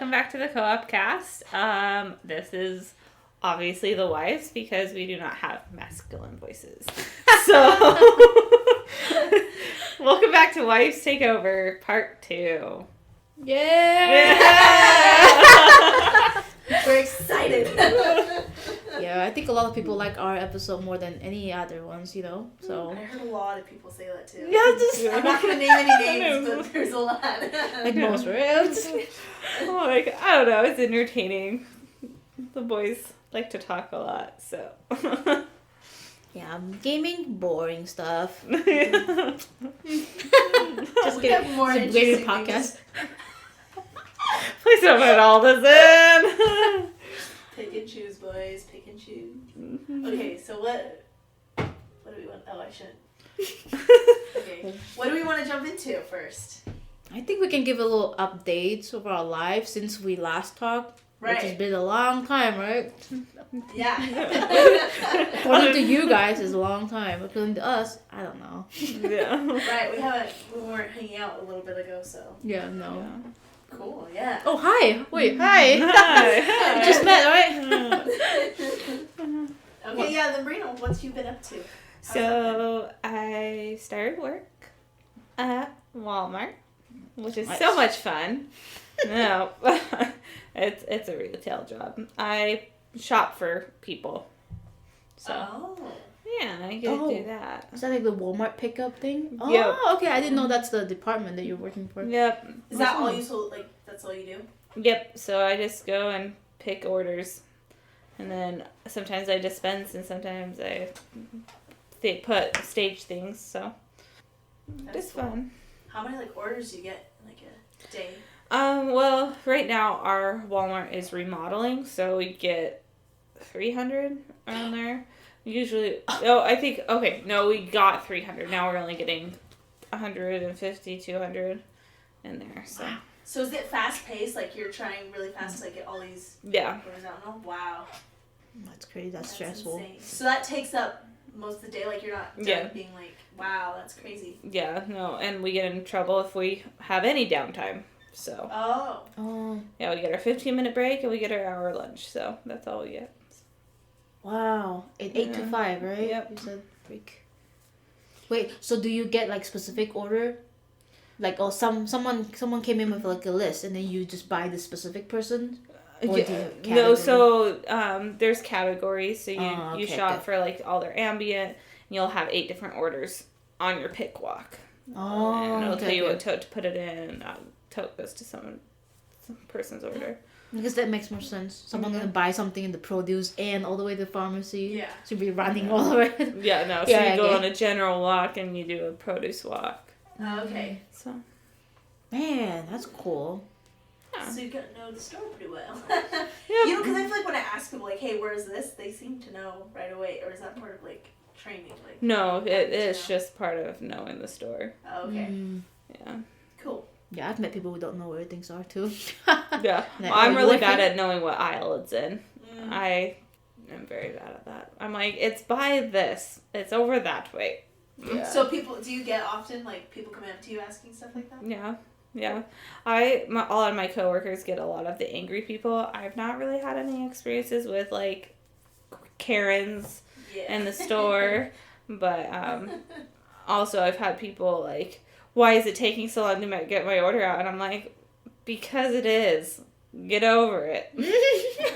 welcome back to the Co-OpCast. This is obviously the wives because we do not have masculine voices. So, welcome back to Wives Take Over, Part 2. Yeah! We're excited. Yeah, I think a lot of people like our episode more than any other ones, you know, so. I heard a lot of people say that too. Yeah, I'm not going to name any names, but there's a lot. like most, right? Like, I don't know, it's entertaining. The boys like to talk a lot, so. Yeah, gaming, boring stuff. Just We have more It's a interesting great things. podcast. Please don't put all this in. Pick and choose, boys. Pick and choose. Okay, so what do we want? Oh, I shouldn't. Okay. What do we want to jump into first? I think we can give a little updates of our lives since we last talked. Right. Which has been a long time, right? Yeah. According to you guys, it's a long time. According to us, I don't know. Yeah. Right, we weren't hanging out a little bit ago, so. Yeah, no. Yeah. Cool, yeah. Oh, hi! Wait, hi! Hi. We just met, right? Okay, yeah, then Brino, what you been up to? So I started work at Walmart, which is Nice. so much fun. No, it's a retail job. I shop for people, so Oh. yeah, I get to do that. Is that like the Walmart pickup thing? Oh, Yep. okay. I didn't know that's the department that you're working for. Yep, Is that all you sold? Like, that's all you do? yep. So I just go and pick orders, and then sometimes I dispense, and sometimes I put stage things. So That's it's cool. fun. How many, like, orders do you get in, like, a day? Well, right now our Walmart is remodeling, so we get 300 around there. Usually, we got 300. Now we're only getting 150, 200 in there. So Wow. So is it fast paced? Like, you're trying really fast to, like, get all these yeah, orders out? No? Wow. That's crazy. That's stressful. Insane. So that takes up most of the day? Like, you're not done Yeah. being like, wow, that's crazy. yeah, no, and we get in trouble if we have any downtime. So Oh. Oh, yeah, we get our 15-minute break and we get our hour lunch. So that's all we get. wow. 8 to Yeah. 5, right? Yep. You said break. Wait, so do you get like specific order? Like, oh, someone came in with like a list, and then you just buy the specific person? Or do you No, category? so there's categories. So you Oh, you okay, shop good. for like all their ambient. And you'll have 8 different orders on your pick walk. Oh, And it'll okay, tell you okay. what tote to put it in. Tote goes to some person's order. Because that makes more sense. Someone gonna buy something in the produce and all the way to the pharmacy. Yeah. So be running all the way. Yeah, no. So Yeah, you go okay. on a general walk and you do a produce walk. Oh, okay. So Man, that's cool. yeah. So you got to know the store pretty well. Yep. You know, because I feel like when I ask people, like, hey, where is this? They seem to know right away. Or is that part of, like, training? Like, No, it is Yeah. just part of knowing the store. oh, okay. Mm. Yeah. Cool. Yeah, I've met people who don't know where things are too. Yeah. Like, Well, I'm oh, really what bad thing? at knowing what aisle it's in. Mm. I am very bad at that. I'm like, it's by this. It's over that way. Yeah. So people, do you get often, like, people coming up to you asking stuff like that? Yeah. Yeah. A lot of my coworkers get a lot of the angry people. I've not really had any experiences with like Karens Yeah. in the store, but also I've had people like, why is it taking so long to get my order out? And I'm like, because it is. Get over it.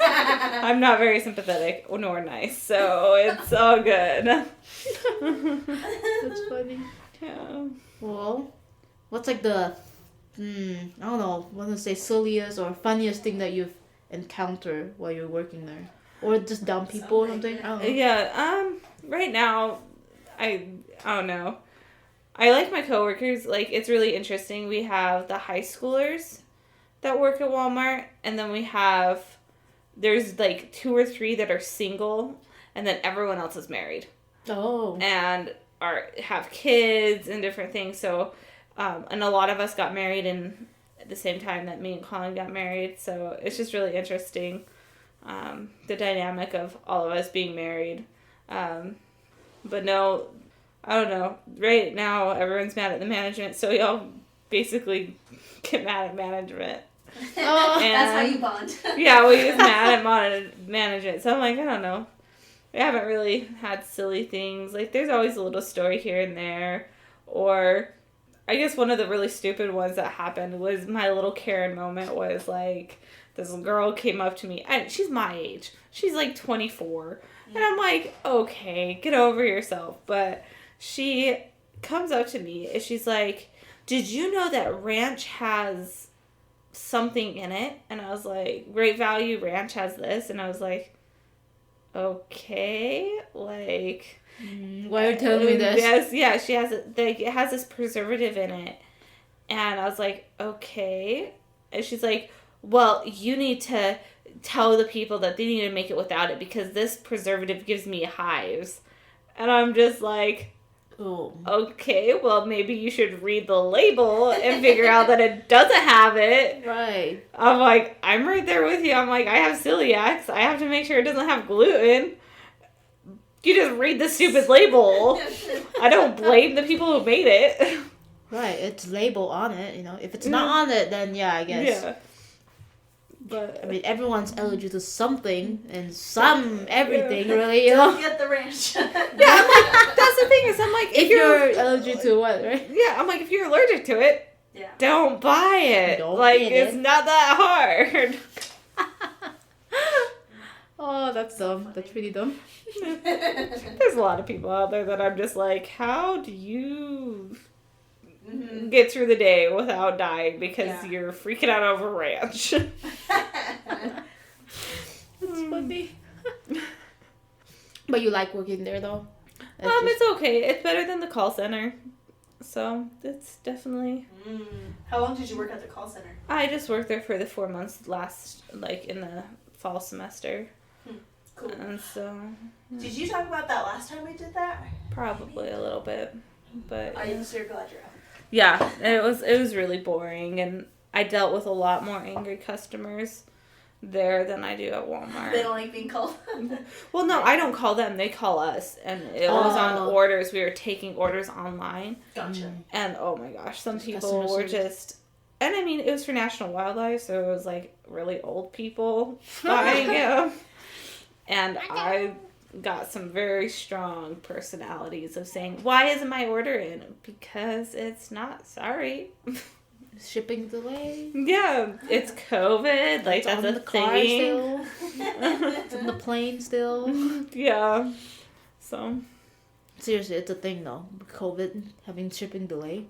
I'm not very sympathetic nor nice, so it's all good. That's funny. Yeah. Well, what's like the, I don't know, I want to say silliest or funniest thing that you've encountered while you're working there? Or just dumb people or something? I don't know. Yeah, right now, I don't know. I like my coworkers. Like, it's really interesting. We have the high schoolers that work at Walmart, and then there's like 2 or 3 that are single, and then everyone else is married. Oh. And have kids and different things. So, and a lot of us got married at the same time that me and Colin got married. So it's just really interesting, the dynamic of all of us being married. But no, I don't know. Right now, everyone's mad at the management, so y'all basically get mad at management. Oh. And that's how you bond. Yeah, we use mad and manage it. So I'm like, I don't know. We haven't really had silly things. Like, there's always a little story here and there. Or, I guess one of the really stupid ones that happened was my little Karen moment was, like, this girl came up to me. And she's my age. She's, like, 24. And I'm like, okay, get over yourself. But she comes up to me and she's like, did you know that ranch has something in it? And I was like, Great Value Ranch has this. And I was like, okay, like, why are you telling me this? Yes, yeah, she has it. Like, it has this preservative in it, and I was like, okay, and she's like, well, you need to tell the people that they need to make it without it because this preservative gives me hives, and I'm just like, Oh. okay, well, maybe you should read the label and figure out that it doesn't have it. Right. I'm like, I'm right there with you. I'm like, I have celiacs. I have to make sure it doesn't have gluten. You just read the stupid label. I don't blame the people who made it. Right, it's label on it, you know. If it's not on it, then yeah, I guess. Yeah. But I mean, everyone's allergic to something and some everything, really, you know. Don't get the ranch. yeah, I'm like, that's the thing is, I'm like, If you're allergic to what, right? yeah, I'm like, if you're allergic to it, Yeah. don't buy it. Don't like, eat it's it. not that hard. Oh, that's dumb. That's pretty dumb. There's a lot of people out there that I'm just like, how do you Mm-hmm. get through the day without dying because Yeah. you're freaking out over ranch? That's funny. But you like working there, though? It's okay. It's better than the call center. So, it's definitely... How long did you work at the call center? I just worked there for the 4 months in the fall semester. Cool. And so... Did you talk about that last time we did that? Probably a little bit. But... I'm so glad you're out. Yeah, it was really boring, and I dealt with a lot more angry customers there than I do at Walmart. They don't like being called. Well, no, I don't call them. They call us, and it was on Oh. orders. We were taking orders online, Gotcha. and oh my gosh, some Just people customer were service. just... And I mean, it was for National Wildlife, so it was like really old people buying them. And I got some very strong personalities of saying, why isn't my order in? Because it's not. Sorry. Shipping delay. Yeah, it's COVID. Like, It's that's on a the car thing. still. It's on the plane still. Yeah. So. Seriously, it's a thing though. COVID, having shipping delay.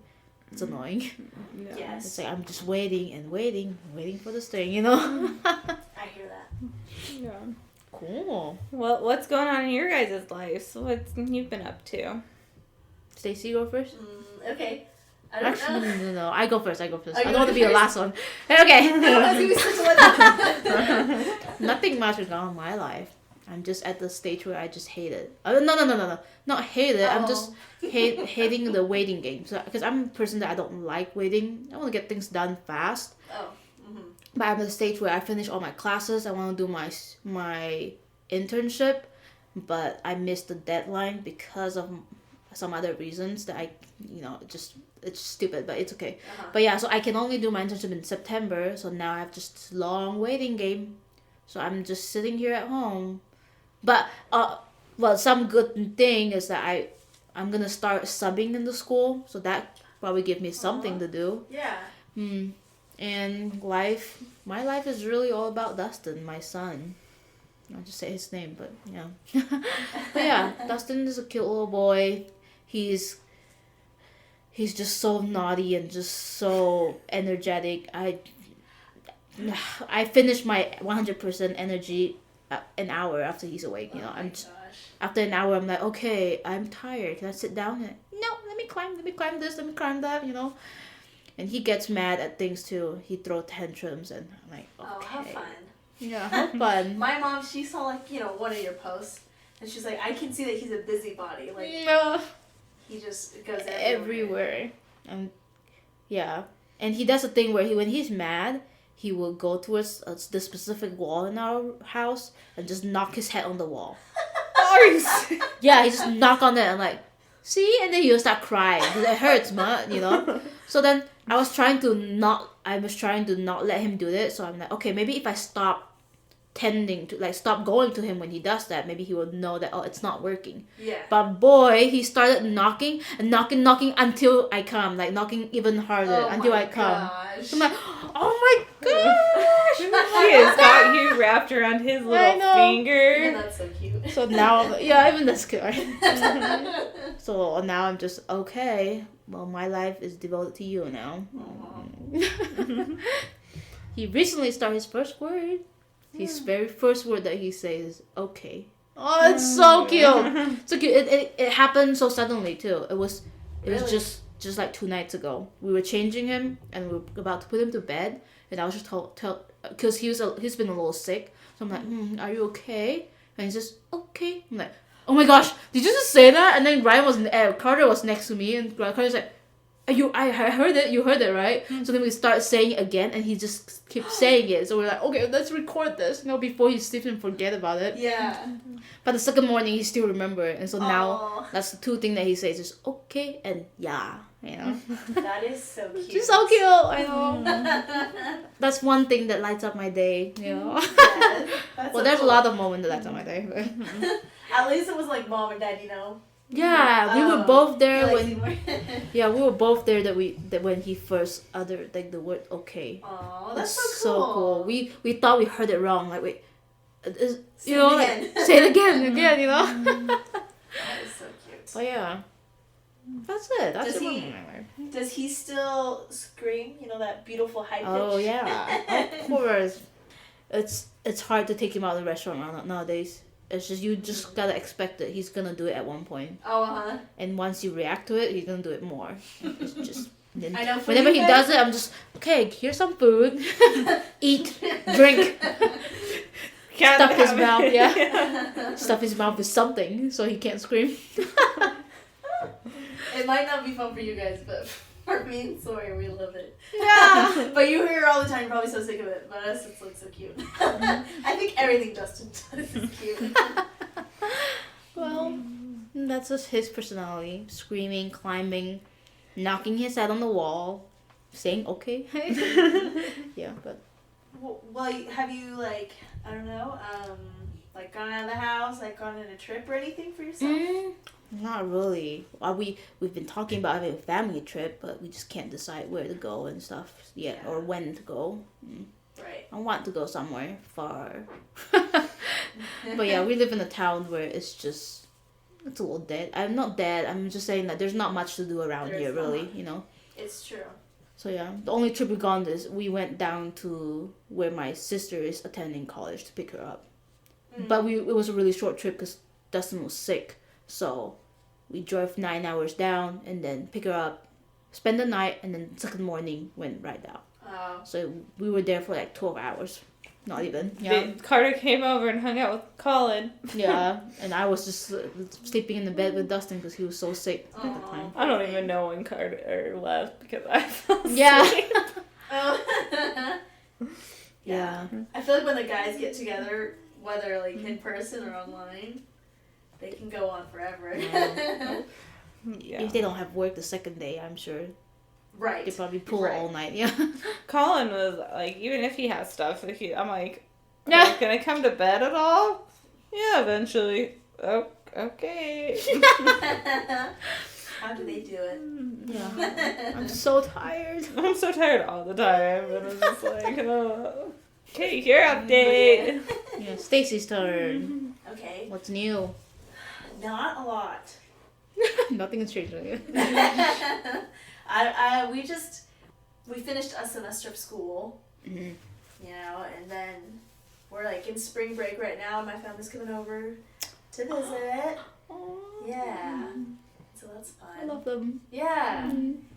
It's annoying. Yeah. Yes. It's like I'm just waiting for this thing, you know? I hear that. Yeah. Cool. Well, what's going on in your guys' lives? What you've been up to? Stacy, go first? Okay. I don't Actually, know. no. I go first. Oh, I you don't wanna want to be the first? last one. Okay. I was gonna be such a Nothing much is going on in my life. I'm just at the stage where I just hate it. No. Not hate it. I'm just hating the waiting game. So, because I'm a person that I don't like waiting. I want to get things done fast. Oh. But I'm at the stage where I finish all my classes. I want to do my internship, but I missed the deadline because of some other reasons that it's stupid, but it's okay. Uh-huh. But yeah, so I can only do my internship in September. So now I have just this long waiting game. So I'm just sitting here at home. But some good thing is that I'm gonna start subbing in the school. So that probably give me something to do. Yeah. And my life is really all about Dustin, my son. I'll just say his name, but yeah. But yeah, Dustin is a cute little boy. He's just so naughty and just so energetic. I finish my 100% energy an hour after he's awake. You know, after an hour, I'm like, okay, I'm tired. Can I sit down? And, no, let me climb this, let me climb that. You know. And he gets mad at things too. He throws tantrums, and I'm like, okay. Oh, have fun. Yeah, have fun. My mom, she saw one of your posts, and she's like, I can see that he's a busybody. Like, No. he just goes Everywhere. Yeah. And he does a thing where when he's mad, he will go towards the specific wall in our house and just knock his head on the wall. Yeah, he just knock on it and like, see? And then he'll start crying because it hurts, man, you know? So then I was trying to not let him do it. So I'm like, okay, maybe if I stop stop going to him when he does that, maybe he will know that, oh, it's not working. Yeah. But boy, he started knocking until I come, like knocking even harder until I come. Gosh. I'm like, oh my gosh! He has got you wrapped around his little finger. Yeah, that's so cute. So now, yeah, even that's good. Right? So now I'm just, okay, well, my life is devoted to you now. He recently started his first word. His very first word that he says is okay. Oh, it's so cute. So cute. It happened so suddenly too. It was just like 2 nights ago. We were changing him and we were about to put him to bed, and I was just told because he's been a little sick. So I'm like, are you okay? And he's just okay. I'm like, oh my gosh, did you just say that? And then Carter was next to me, and Carter's like, I heard it. You heard it, right? So then we start saying it again, and he just keeps saying it. So we're like, okay, let's record this, before he sleeps and forget about it. Yeah. But the second morning, he still remembered, and so now that's the 2 things that he says is okay and yeah, That is so cute. She's so cute. I know. That's one thing that lights up my day. Yes, that's Well, so there's cool. a lot of moments that lights up my day. But At least it was like mom and dad, yeah, we were both there realizing when. Yeah, we were both there that when he first uttered like the word okay. Oh, that's It's so cool. We thought we heard it wrong. Like wait, Say it again. say it again, again. That is so cute. But yeah, that's it. That's Does it. he- Does he still scream? That beautiful high pitch? Oh yeah, of course. It's hard to take him out of the restaurant nowadays. It's just you just gotta expect it. He's gonna do it at one point, Oh, and once you react to it, he's gonna do it more. It's just. Then I know. whenever he does it, I'm just okay. Here's some food. Eat, drink. Stuff his mouth. Yeah. Stuff his mouth with something so he can't scream. It might not be fun for you guys, but for me and Sawyer, we love it. Yeah. But you hear it all the time. You're probably so sick of it. But us, it's like so cute. I think everything Dustin does is cute. Well, that's just his personality. Screaming, climbing, knocking his head on the wall, saying okay. Yeah, but. Well, have you I don't know, gone out of the house, gone on a trip or anything for yourself? Not really. We've been talking about having a family trip, but we just can't decide where to go and stuff yet, or when to go. Right. I want to go somewhere far. But yeah, we live in a town where it's a little dead. I'm not dead. I'm just saying that there's not much to do around here, really. It's true. So yeah, the only trip we've gone is we went down to where my sister is attending college to pick her up. But it was a really short trip because Dustin was sick. So we drove 9 hours down and then pick her up, spend the night, and then second morning went right out. Oh. So we were there for 12 hours. Not even. Yeah. Carter came over and hung out with Colin. Yeah, and I was just sleeping in the bed with Dustin because he was so sick at the time. I don't even know when Carter left because I fell asleep. Yeah. Oh. Yeah. I feel like when the guys get together, whether in person or online, they can go on forever. Yeah. If they don't have work the second day, I'm sure Right. they probably pull all night. Yeah. Colin was even if he has stuff, I'm like, are Yeah. you gonna come to bed at all? Yeah, eventually. Oh, okay. How do they do it? Yeah. I'm so tired. I'm so tired all the time, and I'm just like, oh. Okay, your update. Yeah, Stacy's turn. Okay. What's new? Not a lot. Nothing has changed on you. We finished a semester of school, Mm-hmm. and then we're in spring break right now, and my family's coming over to visit. Yeah. So that's fun. I love them. Yeah.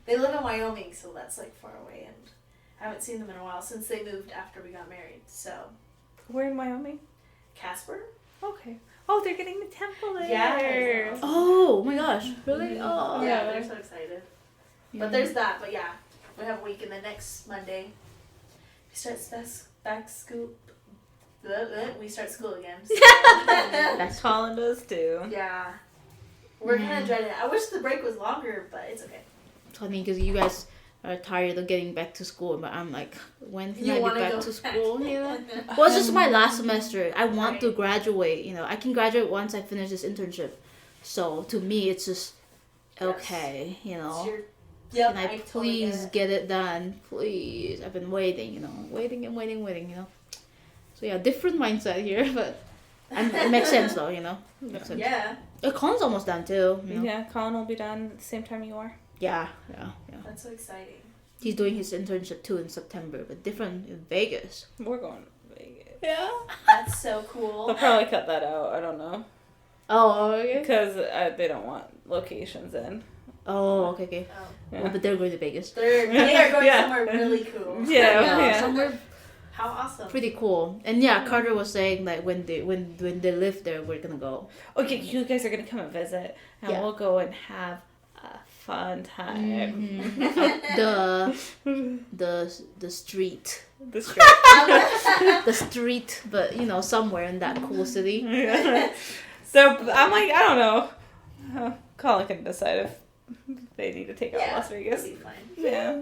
They live in Wyoming, so that's far away, and I haven't seen them in a while since they moved after we got married. So We're in Wyoming. Casper? Okay. Oh, they're getting the temple there. Yeah. Oh my gosh. Really? Oh. Yeah, they're so excited. Yeah. But there's that. But yeah, we have a week, and then next Monday we start back school. We start school again. So. That's Colin does too. Yeah. We're kind of dreading it. I wish the break was longer, but it's okay. It's funny because you guys are tired of getting back to school, but I'm like, when can You I wanna be back go to back. school? You know? Well, it's just my last semester. I want Right. to graduate. You know, I can graduate once I finish this internship. So to me, it's just okay. You It's know, your, yep, can I totally please get get it done? Please, I've been waiting. You know, waiting and waiting, waiting. You know. So yeah, different mindset here, but it makes sense though. You know, it makes it. sense. Yeah, Con's almost done too. You know? Yeah, Colin will be done at the same time you are. Yeah. that's so exciting. He's doing his internship too in September, but different in Vegas. We're going to Vegas. Yeah. That's so They'll cool. probably cut that out. I don't know. Oh, okay. Because they don't want locations in. Oh, okay. Oh. Yeah. Well, but they're going to Vegas. They are going Yeah. somewhere really cool. Yeah. Somewhere How awesome. pretty cool. And yeah, Carter was saying like when they live there, we're gonna go. Okay, you guys are going to come and visit. And Yeah. we'll go and have a fun time. The street, The street. the street, but you know somewhere in that cool city. Yeah. So I'm like, I don't know. Colin can decide if they need to take out Las Vegas. That'll be fine. Yeah.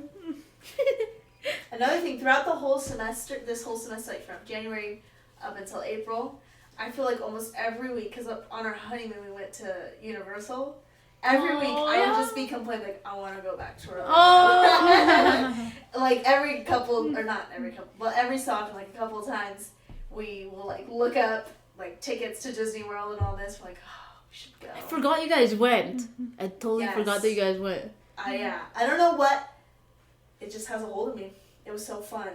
Another thing, throughout the whole semester, like from January up until April, I feel like almost every week, because on our honeymoon we went to Universal. Every week I would just be complaining, like, I want to go back to Orlando. Oh. Like every couple, or not every couple, but every so often, like a couple times, we will like look up like tickets to Disney World and all this. We're like, oh, we should go. I forgot you guys went. I totally Yes. forgot that you guys went. Yeah, I don't know what. It just has a hold of me. It was so fun.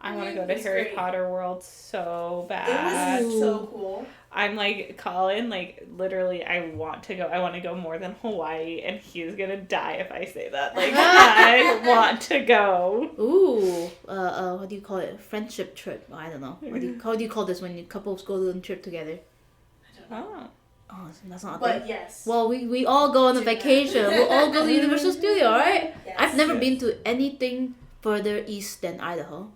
I want to go It to was Harry great. Potter World so It bad. was so cool. I'm like, Colin, like, literally, I want to go. I want to go more than Hawaii, and he's gonna die if I say that. Like, I want to go. Ooh, what do you call it? Friendship trip. I don't know. How do you call this when couples go on a trip together? I don't know. Oh. Oh, that's not a But thing. yes. Well, we all go on a Do that. vacation. We'll all go to Universal Studio, right? Yes. I've never Yes. been to anything further east than Idaho.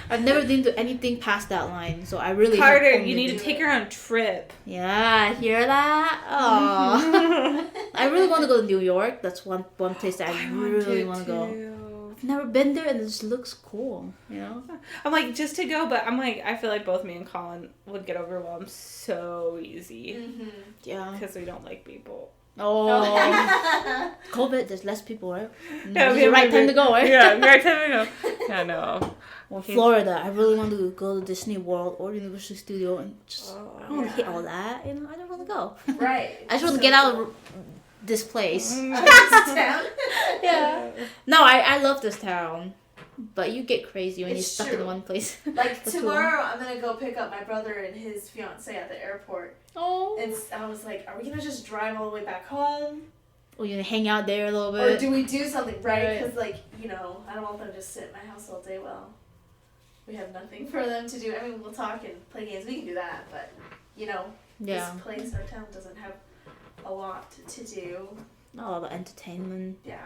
I've never been to anything past that line, so I really Carter, only you need been- to take her on a trip. Yeah, hear that? Oh, I really want to go to New York. That's one place that I really want to go. I've never been there, and it just looks cool. You know? I'm like, just to go, but I'm like, I feel like both me and Colin would get overwhelmed so easy Mm-hmm. Yeah. because we don't like people. Oh, COVID. There's less people, right? Yeah, It's the right time to go, right? Yeah, right time to go. Yeah, no. Well, Florida. I really want to go to Disney World or Universal Studio, and just I don't want to hit all that. You know, I don't want to go. Right. I just want to get out of this place. Town. Yeah. No, I love this town, but you get crazy when It's you're stuck true. in one place. Like For too tomorrow, I'm gonna go pick up my brother and his fiance at the airport, Oh. and I was like, "Are we gonna just drive all the way back home, Or you gonna hang out there a little or bit. do we do something right? Right. Because like I don't want them to just sit in my house all day. Well, we have nothing for them to do. I mean, we'll talk and play games. We can do that, but Yeah. this place, our town, doesn't have a lot to do. Not a lot of entertainment. Yeah.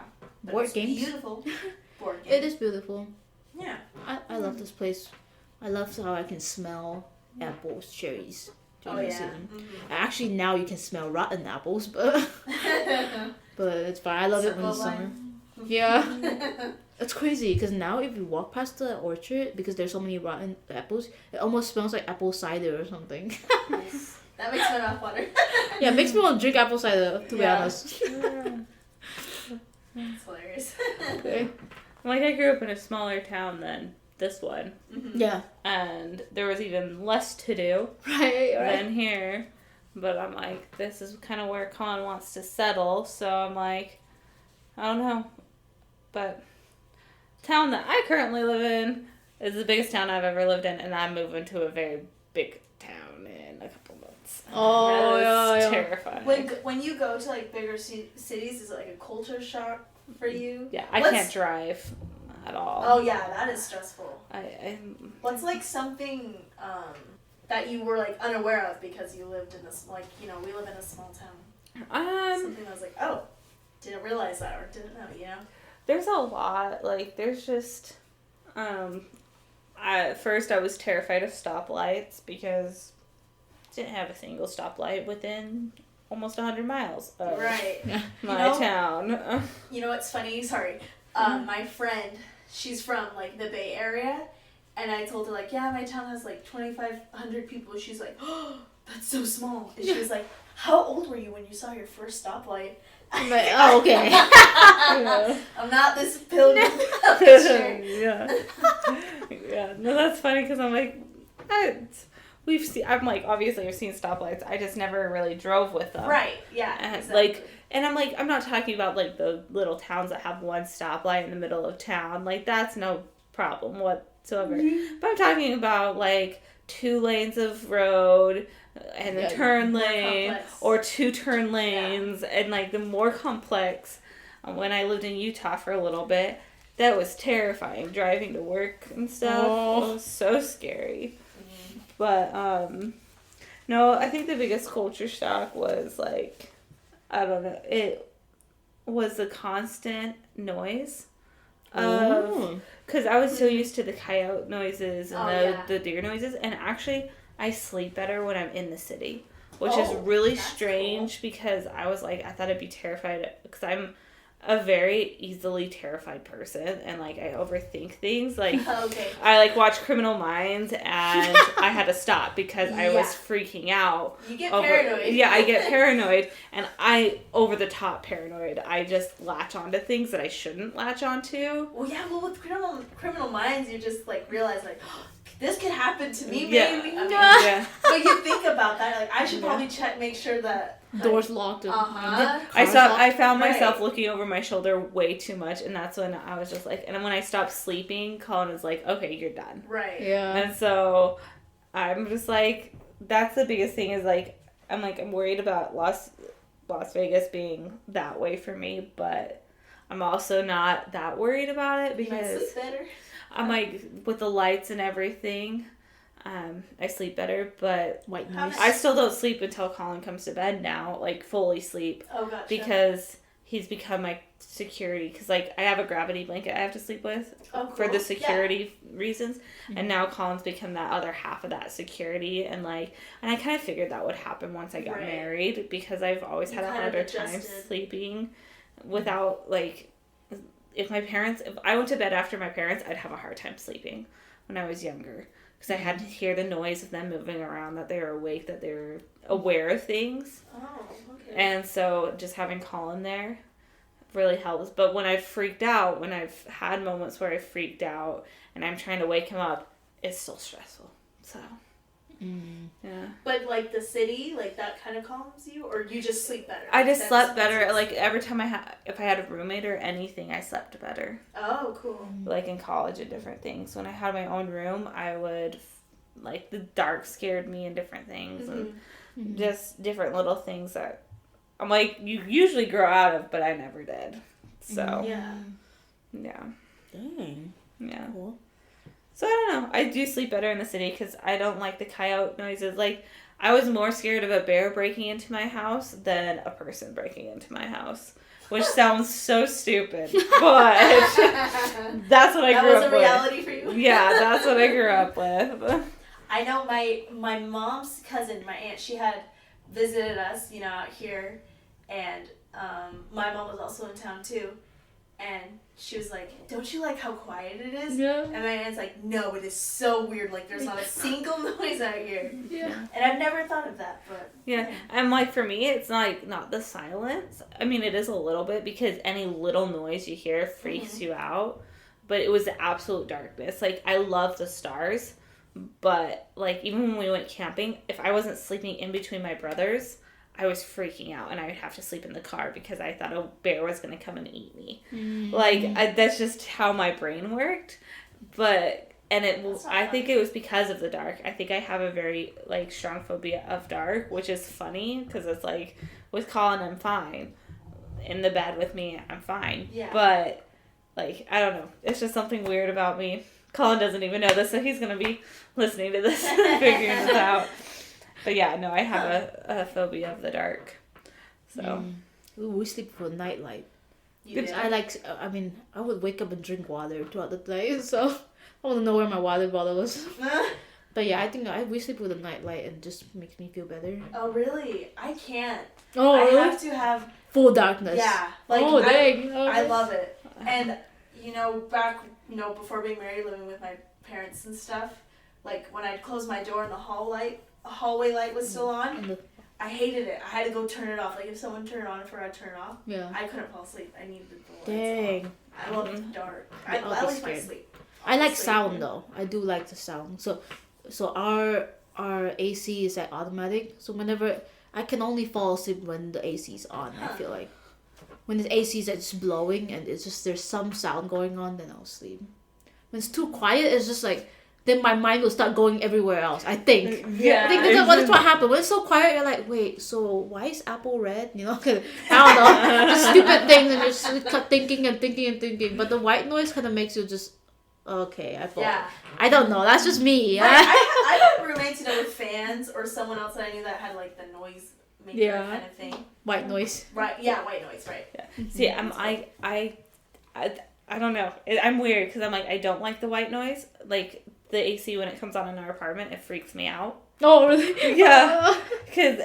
But Board it's games. Beautiful. Board games. It is beautiful. Yeah. I love this place. I love how I can smell apples, cherries. Oh during the yeah. season. Mhm. Actually, now you can smell rotten apples, but it's fine. I love it when it's Circle summer. Yeah. It's crazy because now if you walk past the orchard, because there's so many rotten apples, it almost smells like apple cider or something. Nice. That makes my mouth water. Yeah, it makes me want to drink apple cider, to be Yeah. honest. It's hilarious. Okay. Like, I grew up in a smaller town than this one, Mhm. Yeah. and there was even less to do Right, than here. But I'm like, this is kind of where Colin wants to settle, so I'm like, I don't know. But town that I currently live in is the biggest town I've ever lived in, and I'm moving to a very big town in a couple months. Oh, That is yeah. terrifying. When you go to like bigger cities, is it like a culture shock for you? Yeah, I What's- can't drive at all. Oh yeah, that is stressful. I'm What's like something that you were like unaware of because you lived in this we live in a small town. Something that was like, oh, didn't realize that or didn't know, you know? there's a lot. Like, there's just at first I was terrified of stoplights because I didn't have a single stoplight within almost 100 miles of Right. my town. You know what's funny? Sorry. My friend, she's from like the Bay Area, and I told her like, yeah, my town has like 2,500 people. She's like, oh, that's so small. And she was like, how old were you when you saw your first stoplight? I'm like, oh, okay. I'm not this pilgrim. Yeah. Yeah. No, that's funny because I'm like, I'm like, obviously I've seen stoplights. I just never really drove with them. Right. Yeah. And Exactly. and I'm like, I'm not talking about like the little towns that have one stoplight in the middle of town. Like that's no problem whatsoever. Mm-hmm. But I'm talking about like 2 lanes of road and a turn lane complex. or 2 turn lanes and like the more complex. When I lived in Utah for a little bit, that was terrifying driving to work and stuff. Oh. It was so scary. But no, I think the biggest culture shock was like, I don't know, it was the constant noise of, because I was so used to the coyote noises and the deer noises, and actually I sleep better when I'm in the city, which is really strange because I was like, I thought I'd be terrified because I'm a very easily terrified person and like I overthink things. Like I like watch Criminal Minds and I had to stop because I was freaking out. You get paranoid. Yeah, I get paranoid and I over the top paranoid. I just latch onto things that I shouldn't latch onto. Well, yeah. Well, with Criminal Minds, you just like realize like, this could happen to me, Yeah. maybe. I mean, Yeah. But you think about that, like I should probably make sure that Doors locked. I found myself looking over my shoulder way too much, and that's when I was just like, and when I stopped sleeping, Colin was like, okay, you're done. Right. Yeah. And so I'm just like, that's the biggest thing is like, I'm worried about Las Vegas being that way for me, but I'm also not that worried about it because you might sleep better. I'm like, with the lights and everything, I sleep better, but white noise. I still don't sleep until Colin comes to bed now, like fully sleep. Oh, gotcha. Because he's become my security, because like I have a gravity blanket I have to sleep with for the security reasons, and now Colin's become that other half of that security, and I kind of figured that would happen once I got married, because I've always had a harder time sleeping without like, if I went to bed after my parents, I'd have a hard time sleeping when I was younger. Because I had to hear the noise of them moving around, that they were awake, that they were aware of things. Oh, okay. And so just having Colin there really helps. But when I've freaked out, when I've had moments where I freaked out and I'm trying to wake him up, it's still stressful. So, yeah. But like the city, like that kind of calms you, or you just sleep better? I just slept better. Like every time if I had a roommate or anything, I slept better. Oh, cool. Like in college and different things. When I had my own room, I would, like the dark scared me and different things and just different little things that I'm like, you usually grow out of, but I never did. So, yeah. Dang. Yeah. Cool. So I don't know. I do sleep better in the city because I don't like the coyote noises. Like, I was more scared of a bear breaking into my house than a person breaking into my house. Which sounds so stupid, but that's what I grew up with. That was a reality for you? Yeah, that's what I grew up with. I know my mom's cousin, my aunt, she had visited us, out here, and my mom was also in town too. And she was like, don't you like how quiet it is? Yeah. And my aunt's like, no, it is so weird. Like, there's not a single noise out here. Yeah. And I've never thought of that, but... Yeah. And, like, for me, it's like, not the silence. I mean, it is a little bit, because any little noise you hear freaks you out. But it was the absolute darkness. Like, I love the stars. But, like, even when we went camping, if I wasn't sleeping in between my brothers, I was freaking out, and I would have to sleep in the car because I thought a bear was going to come and eat me. Like, that's just how my brain worked. But, I think it was because of the dark. I think I have a very, like, strong phobia of dark, which is funny, because it's like, with Colin, I'm fine. In the bed with me, I'm fine. Yeah. But, like, I don't know. It's just something weird about me. Colin doesn't even know this, so he's going to be listening to this and figuring this out. But yeah, no, I have a phobia of the dark. So. Ooh, we sleep for nightlight. I would wake up and drink water throughout the day, so I want to know where my water bottle is. But yeah, I think we sleep with a nightlight and it just makes me feel better. Oh really? I can't. Oh, I really? have to have Full darkness. Yeah. Like oh, dang. I love it. And back before being married, living with my parents and stuff, like when I'd close my door and the hallway light was still on, I hated it. I had to go turn it off. Like if someone turned it on and forgot to turn it off, I couldn't fall asleep. I needed the lights on. I love the dark. I like my sleep. I like sound though. I do like the sound. So our AC is like automatic. So whenever I can only fall asleep when the AC is on. I feel like when the AC is just blowing and it's just there's some sound going on, then I'll sleep. When it's too quiet, it's just like then my mind will start going everywhere else. I think. Yeah. I think that's what happened. When it's so quiet, you're like, wait, so why is apple red? I don't know, just stupid things, and you're just thinking and thinking and thinking. But the white noise kind of makes you just. Okay, I thought. Yeah. I don't know. That's just me. Right. I had roommates, with fans or someone else that I knew that had like the noise maker kind of thing. White noise. Right. Yeah, white noise. Right. Yeah. See, I don't know. I'm weird because I'm like I don't like the white noise. Like the AC when it comes on in our apartment, it freaks me out. Oh really? Yeah. Because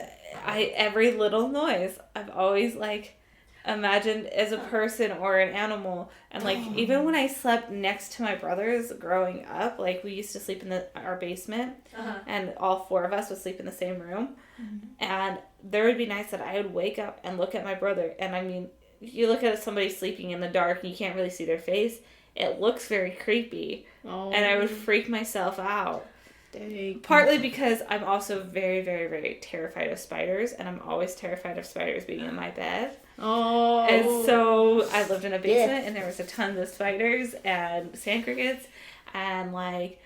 every little noise, I've always like. Imagined as a person or an animal, and like even when I slept next to my brothers growing up, like we used to sleep in our basement, and all four of us would sleep in the same room, and there would be nights that I would wake up and look at my brother, and I mean, you look at somebody sleeping in the dark and you can't really see their face, it looks very creepy, and I would freak myself out. Dang. Partly because I'm also very, very, very terrified of spiders, and I'm always terrified of spiders being in my bed. Oh. And so I lived in a basement, and there was a ton of spiders and sand crickets, and like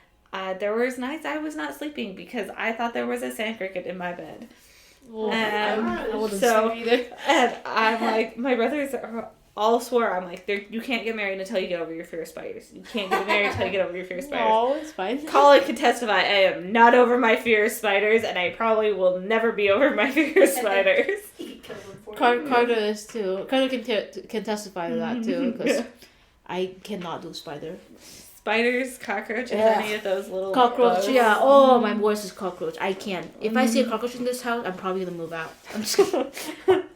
there was nights I was not sleeping because I thought there was a sand cricket in my bed. Oh, I wouldn't sleep either. And I'm like, my brothers all swore, I'm like, you can't get married until you get over your fear of spiders. You can't get married until you get over your fear of spiders. Oh, it's fine. Colin can testify, I am not over my fear of spiders, and I probably will never be over my fear of spiders. Carter is too. Carter can testify to that too, because I cannot do spider. Spiders, cockroaches, any of those little cockroach. bugs. Yeah. Oh, my worst is cockroach. I can't. If I see a cockroach in this house, I'm probably gonna move out. I'm just gonna.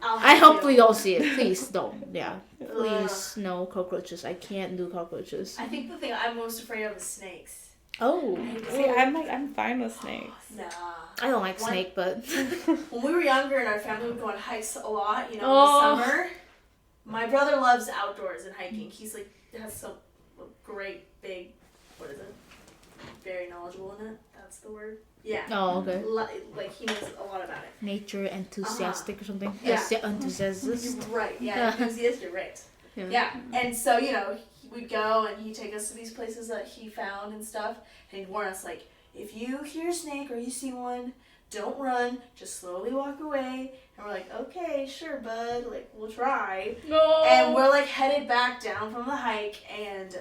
I hopefully don't see it. Please don't. Yeah. Please no cockroaches. I can't do cockroaches. I think the thing I'm most afraid of is snakes. Oh. See, I'm fine with snakes. Nah. I don't like snake, but when we were younger and our family would go on hikes a lot, in the summer. My brother loves outdoors and hiking. He's like has some great big, what is it? Very knowledgeable in it. That's the word. Yeah. Oh, okay. Like he knows a lot about it. Nature enthusiastic or something. Yeah. Enthusiast. Right. Yeah. Enthusiast. You're right. Yeah. And so we'd go and he'd take us to these places that he found and stuff, and he'd warn us like, if you hear a snake or you see one, don't run. Just slowly walk away. And we're like, okay, sure, bud. Like we'll try. No. And we're like headed back down from the hike, and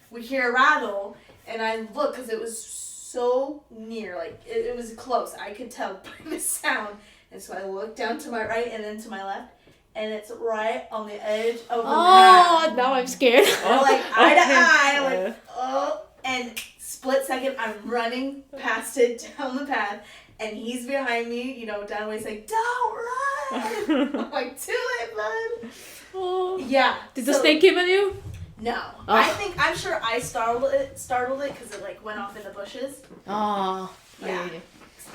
we hear a rattle, and I look because it was so near, like it was close. I could tell by the sound, and so I look down to my right and then to my left, and it's right on the edge of the path. Oh, now I'm scared. We're like eye to eye, like and split second, I'm running past it down the path. And he's behind me, down the way saying, don't run! I'm like, do it, bud! Oh. Yeah. Did the snake come at you? No. Oh. I'm sure I startled it because it like went off in the bushes. Oh. Yeah. Okay.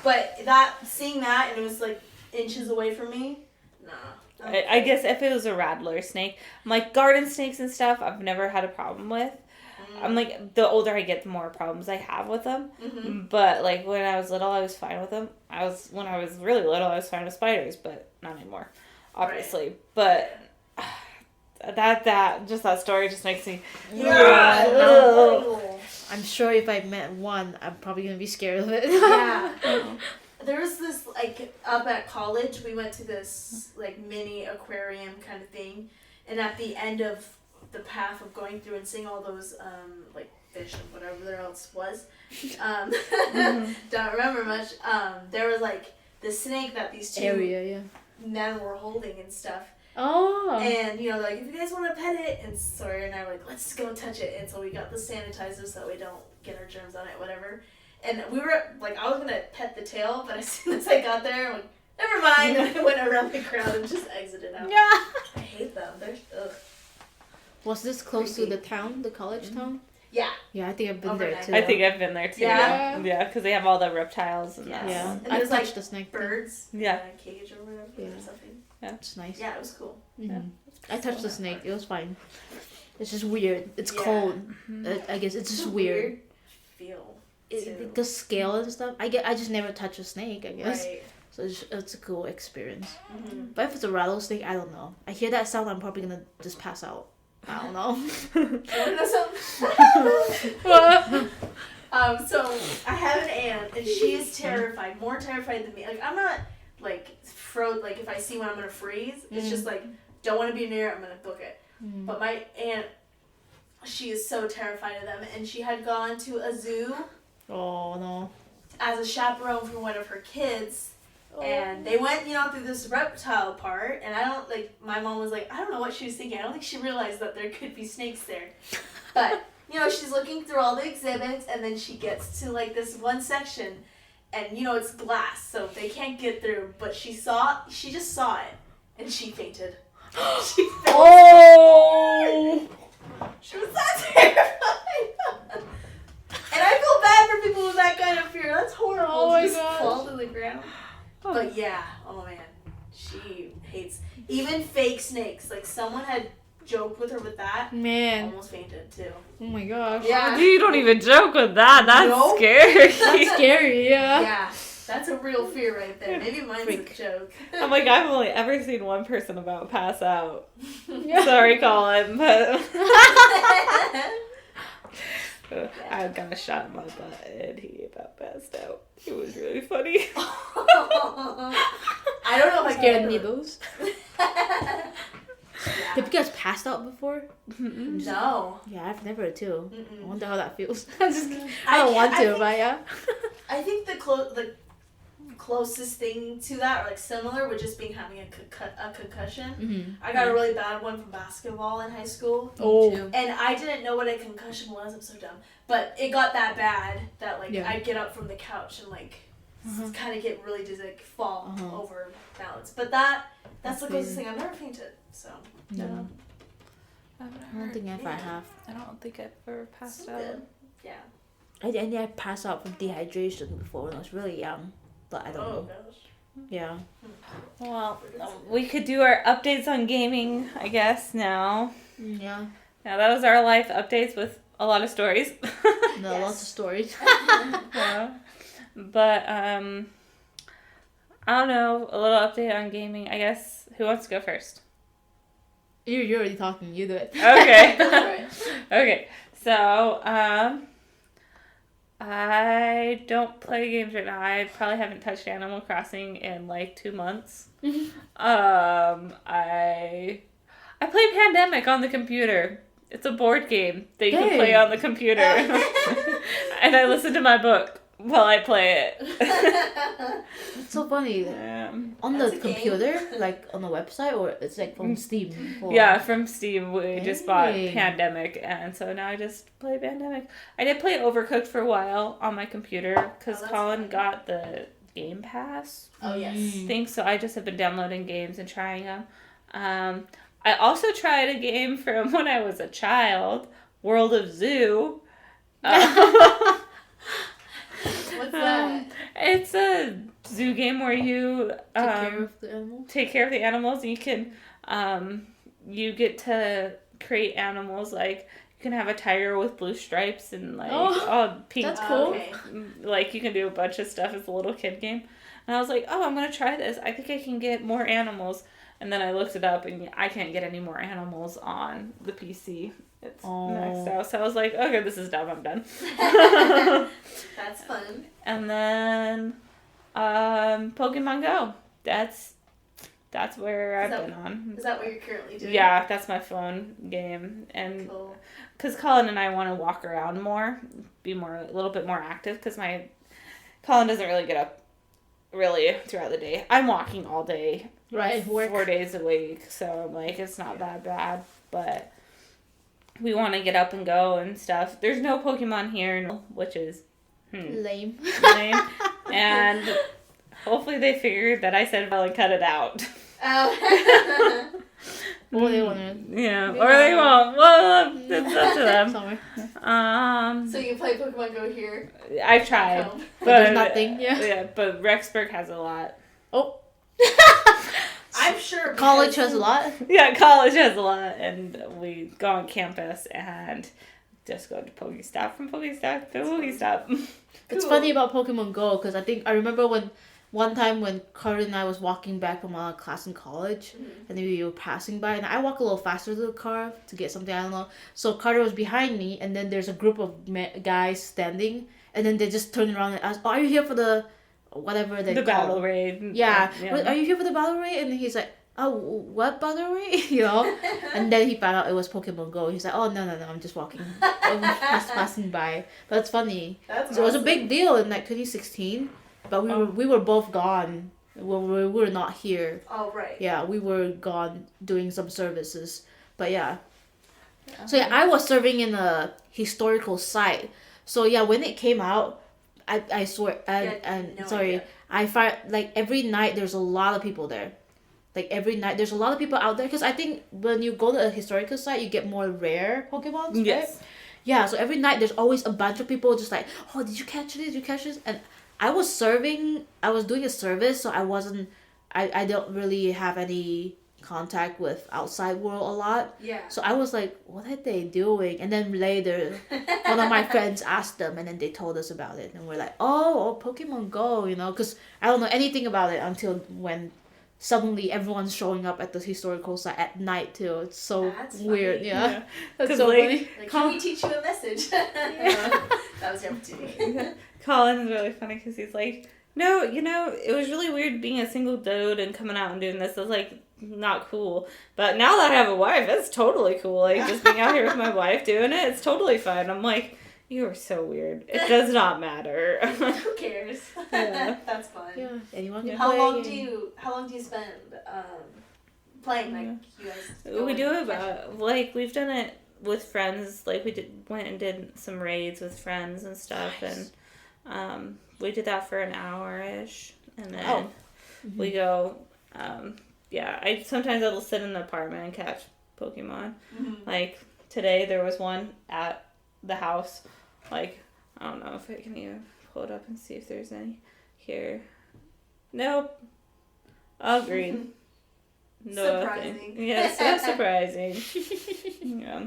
But seeing that and it was like inches away from me, no. I guess if it was a rattler snake, I'm like garden snakes and stuff, I've never had a problem with. I'm like, the older I get, the more problems I have with them. Mm-hmm. But like when I was little, I was fine with them. When I was really little, I was fine with spiders, but not anymore, obviously. Right. But that story just makes me. I'm sure if I met one, I'm probably gonna be scared of it. Yeah. There was this like up at college, we went to this like mini aquarium kind of thing, and at the end of the path of going through and seeing all those like fish and whatever there else was, don't remember much. There was like the snake that these two men were holding and stuff. Oh. And like, if you guys want to pet it, and Sawyer and I were like, let's go touch it. And so we got the sanitizer so that we don't get our germs on it, whatever. And we were, like, I was going to pet the tail, but as soon as I got there, I'm like, never mind. And I went around the crowd and just exited out. Yeah. I hate them. They're, ugh. Was this close to the town, the college town? Yeah. Yeah, I think I've been there Overnight. too. I think I've been there too. Yeah. Yeah, because they have all the reptiles and that. Yeah, And I there's, touched like, the snake. Birds Yeah. in a cage or whatever Yeah. or something. It's nice. Yeah, it was cool. Mhm. I touched the snake. It was fine. It's just weird. It's Yeah. cold. I guess it's just weird. Feel. too. The scale and stuff. I just never touch a snake. I guess. Right. So it's a cool experience. Mm-hmm. But if it's a rattlesnake, I don't know. I hear that sound, I'm probably gonna just pass out. I don't know. You wanna know something? So I have an aunt, and she is terrified, more terrified than me. Like, I'm not like like if I see one, I'm gonna freeze. It's just like, don't want to be near it, I'm gonna book it. But my aunt, she is so terrified of them, and she had gone to a zoo Oh no. as a chaperone for one of her kids. And they went, through this reptile part, and my mom was like, I don't know what she was thinking. I don't think she realized that there could be snakes there. But, she's looking through all the exhibits, and then she gets to, like, this one section, and, it's glass, so they can't get through. But she just saw it, and she fainted. She fell. Oh! She was that terrified. And I feel bad for people with that kind of fear. That's horrible. Oh my Just gosh. fall to the ground. But yeah, oh man, she hates even fake snakes. Like, someone had joked with her with that. Man. Almost fainted too. Oh my gosh. Yeah. You don't even joke with that. That's Nope. scary. That's scary, yeah. Yeah, that's a real fear right there. Maybe mine's Freak. a joke. I'm like, I've only ever seen one person about pass out. Yeah. Sorry, Colin, but I got a shot in my butt and he about passed out. It was really funny. I don't know if I Scared can. needles. Have you guys passed out before? No. Yeah, I've never too. I Mm-mm. wonder how that feels. I don't want to, think, but yeah. I think the closest thing to that, or like similar, would just be having a concussion. Mm-hmm. I got a really bad one from basketball in high school. Oh. And I didn't know what a concussion was. I'm so dumb. But it got that bad that, like, Yeah. I'd get up from the couch and, like, kind of get really dizzy, like, fall over balance. But that's the closest thing. I've never fainted, so. No. I don't think if I have. I don't think I've ever passed So out. good. Yeah. I passed out from dehydration before when I was really young, but I don't know. Gosh. Yeah. Well, we could do our updates on gaming, I guess, now. Yeah. Now, that was our life updates with a lot of stories. No, Yes. lots of stories. But, I don't know, a little update on gaming, I guess. Who wants to go first? You're already talking. You do it. Okay. Alright. Okay. So, I don't play games right now. I probably haven't touched Animal Crossing in like 2 months. I play Pandemic on the computer. It's a board game that you can play on the computer. And I listen to my book while I play it. It's so funny. On That's the a game. computer, like on the website, or it's like from Steam? Or... Yeah, from Steam. We just bought Hey. Pandemic, and so now I just play Pandemic. I did play Overcooked for a while on my computer because that's Colin fun. got the Game Pass Oh, yes. thing, so I just have been downloading games and trying them. I also tried a game from when I was a child, World of Zoo. What's that? It's a zoo game where you Take care of the animals. take care of the animals. You can you get to create animals, like you can have a tiger with blue stripes and like pink. That's cool. Okay. Like you can do a bunch of stuff. It's a little kid game. And I was like, oh, I'm gonna try this. I think I can get more animals. And then I looked it up, and I can't get any more animals on the PC. It's maxed out. So I was like, okay, this is dumb. I'm done. That's fun. And then Pokemon Go. That's where I've been on. Is that what you're currently doing? Yeah, that's my phone game. And Cool. because Colin and I want to walk around more, be a little bit more active, because Colin doesn't really get up really throughout the day. I'm walking all day. Right, work. 4 days a week, so I'm like, it's not that bad, but we want to get up and go and stuff. There's no Pokemon here, which is Lame. name. And hopefully they figured that I said well and cut it out. Oh. Or they want to. Yeah, or they won't. Well, it's up to them. Somewhere. So you play Pokemon Go here? I've tried, Home. But there's nothing. Yeah. Yeah, but Rexburg has a lot. Oh. I'm sure. College has a lot. Yeah, college has a lot, and we go on campus and just go to Pokestop from Pokestop to Pokestop. It's Cool. funny about Pokemon Go because I remember when one time when Carter and I was walking back from a class in college, and then we were passing by, and I walk a little faster to the car to get something, I don't know. So Carter was behind me, and then there's a group of guys standing, and then they just turn around and ask, "Oh, are you here for the whatever they The call battle it?" raid. Yeah. Yeah. Are you here for the battle raid? And he's like, "Oh, what battle raid?" You know. And then he found out it was Pokemon Go. He's like, "Oh no, I'm just walking, I'm just passing by." But it's funny. That's So it was a awesome. big deal in like 2016, but we were both gone. We were not here. Oh right. Yeah, we were gone doing some services. But yeah. So yeah, I was serving in a historical site. So yeah, when it came out, I swear and no sorry, idea. I find like every night there's a lot of people there. Like every night there's a lot of people out there because I think when you go to a historical site you get more rare Pokemon. Right? Yes. Yeah, so every night there's always a bunch of people just like, "Oh, did you catch this? Did you catch this?" And I was doing a service, so I don't really have any contact with outside world a lot. Yeah. So I was like, what are they doing? And then later, one of my friends asked them, and then they told us about it. And we're like, oh, Pokemon Go, you know, because I don't know anything about it until when suddenly everyone's showing up at the historical site at night too. It's so That's weird. funny. Yeah. Yeah. That's 'Cause, so like, funny. Like, can we teach you a message? That was your opportunity. Colin is really funny because he's like, no, it was really weird being a single dude and coming out and doing this. It was like not cool. But now that I have a wife, it's totally cool. Like just being out here with my wife doing it, it's totally fun. I'm like, you are so weird. It does not matter. Who cares? Yeah. That's fun. Yeah. Anyone can How play. long do you spend playing? Like you guys? go We and do catch- about like we've done it with friends. Like went and did some raids with friends and stuff, Nice. and we did that for an hour-ish, and then Oh. we go. Yeah, sometimes I'll sit in the apartment and catch Pokemon. Mhm. Like today, there was one at the house. Like I don't know if I can even pull it up and see if there's any here. Nope. All green. No. Surprising. Yeah, so surprising. Yeah.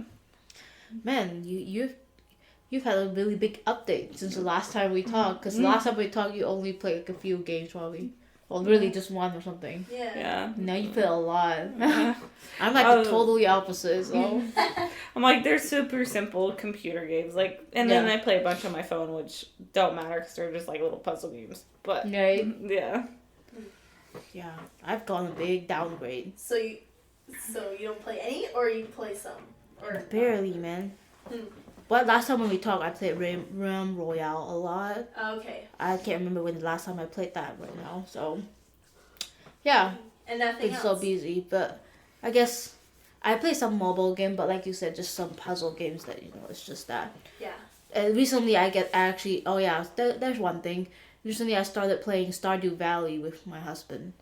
Man, you've had a really big update since the last time we talked. Because last time we talked, you only played like a few games probably. Or really just one or something. Yeah. Yeah. Now you play a lot. Yeah. I'm like Oh. the totally opposite, so. I'm like, they're super simple computer games. Like, and then Yeah. I play a bunch on my phone, which don't matter because they're just like little puzzle games. But Right? yeah. Yeah. I've gone a big downgrade. So you don't play any, or you play some, or Barely, man. Hmm. But last time when we talked, I played Realm Royale a lot. Oh, okay. I can't remember when the last time I played that right now, so. Yeah. And nothing It's else. so busy, but I guess I play some mobile game, but like you said, just some puzzle games that it's just that. Yeah. And recently, there's one thing. Recently, I started playing Stardew Valley with my husband.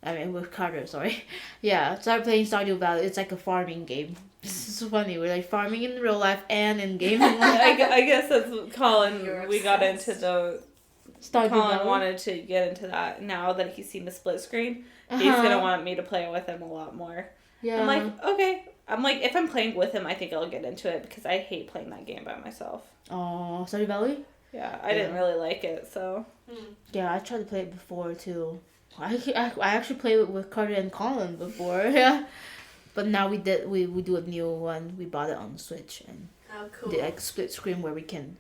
I mean, with Carter, sorry. Yeah, started playing Stardew Valley. It's like a farming game. It's funny. We're like farming in real life and in game. I guess that's what Colin. You're We got obsessed. into the. Stardew Colin Valley. wanted to get into that now that he's seen the split screen. He's Uh-huh. gonna want me to play with him a lot more. Yeah. I'm like, okay. I'm like, if I'm playing with him, I think I'll get into it because I hate playing that game by myself. Oh, Stardew Valley? Yeah, I didn't really like it, so. Yeah, I tried to play it before too. I actually played it with Carter and Colin before. Yeah. But now we do a new one. We bought it on the Switch and Oh, cool. did like split screen where we can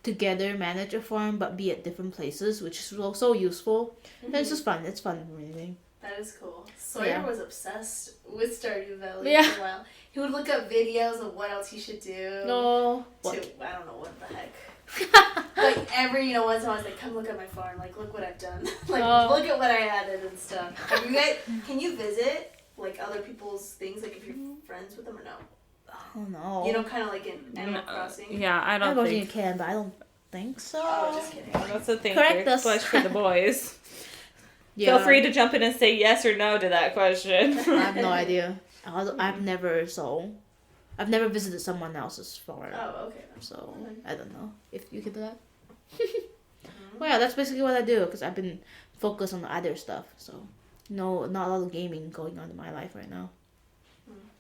together manage a farm but be at different places, which is so useful. And it's just fun. It's fun really. That is cool. Sawyer Yeah. was obsessed with Stardew Valley Yeah. for a while. He would look up videos of what else he should do. No. To, What? I don't know what the heck. Like every once in a while, I was like, "Come look at my farm. Like, look what I've done. Like, Oh. look at what I added and stuff." Have you guys? Can you visit like other people's things? Like, if you're friends with them or no? Oh no. You know, kind of like in Animal Crossing. Yeah, I I don't don't think think. you can, but I don't. think so. Oh, just kidding. That's the thing. Correct us. Flesh for the boys. Yeah. Feel free to jump in and say yes or no to that question. I have no idea. I've never visited someone else's farm. Oh, okay. So I don't know if you can do that. Well, yeah, that's basically what I do because I've been focused on the other stuff. So no, not a lot of gaming going on in my life right now.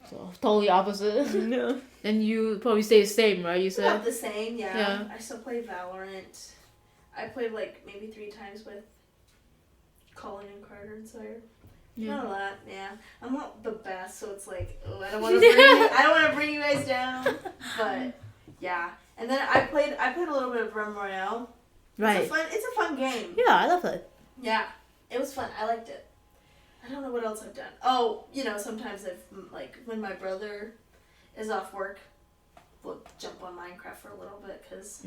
So totally opposite. No. And you probably stay the same, right? You said. About the same, yeah. Yeah. I still play Valorant. I played like maybe 3 times with Colin and Carter and Sawyer. Yeah. Not a lot, yeah. I'm not the best, so it's like, oh, I don't want to bring you guys down. But yeah, and then I played a little bit of Realm Royale. Right. It's a fun game. Yeah, I love it. Yeah, it was fun. I liked it. I don't know what else I've done. Oh, sometimes like when my brother is off work, we'll jump on Minecraft for a little bit because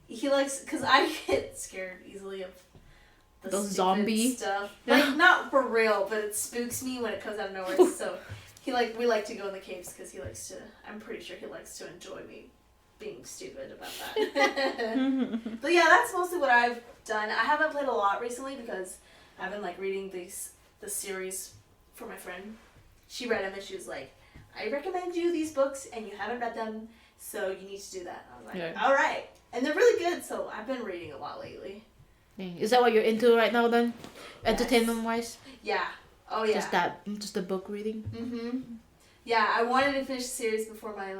he likes. Because I get scared easily of the those stupid zombie stuff. Like not for real, but it spooks me when it comes out of nowhere. So we like to go in the caves because he likes to. I'm pretty sure he likes to enjoy me being stupid about that. But yeah, that's mostly what I've done. I haven't played a lot recently because I've been like reading the series for my friend. She read them and she was like, I recommend you these books and you haven't read them, so you need to do that. I was like, all right. And they're really good, so I've been reading a lot lately. Is that what you're into right now then? Yes. Entertainment wise? Yeah. Oh yeah. Just the book reading? Yeah, I wanted to finish the series before my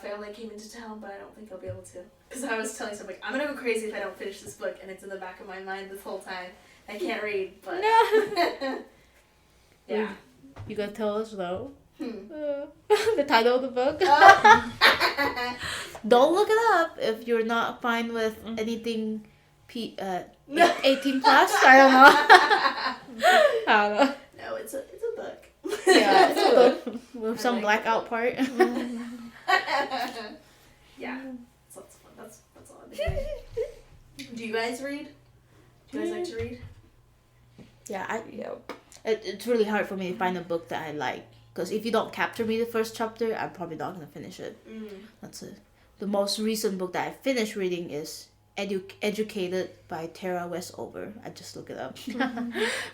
family came into town, but I don't think I'll be able to. Because I was telling someone, I'm going to go crazy if I don't finish this book, and it's in the back of my mind this whole time. I can't read, but... No. Yeah. You gotta tell us though. The title of the book. Don't look it up if you're not fine with anything 18 plus. I don't know. I don't know. No, it's a book. Yeah, it's a book with some blackout part. Yeah, it's lots of fun. That's all I've been doing. Do you guys read? Do you guys like to read? Yeah, it's really hard for me to find a book that I like. Because if you don't capture me the first chapter, I'm probably not going to finish it. That's it. The most recent book that I finished reading is Educated by Tara Westover. I just looked it up.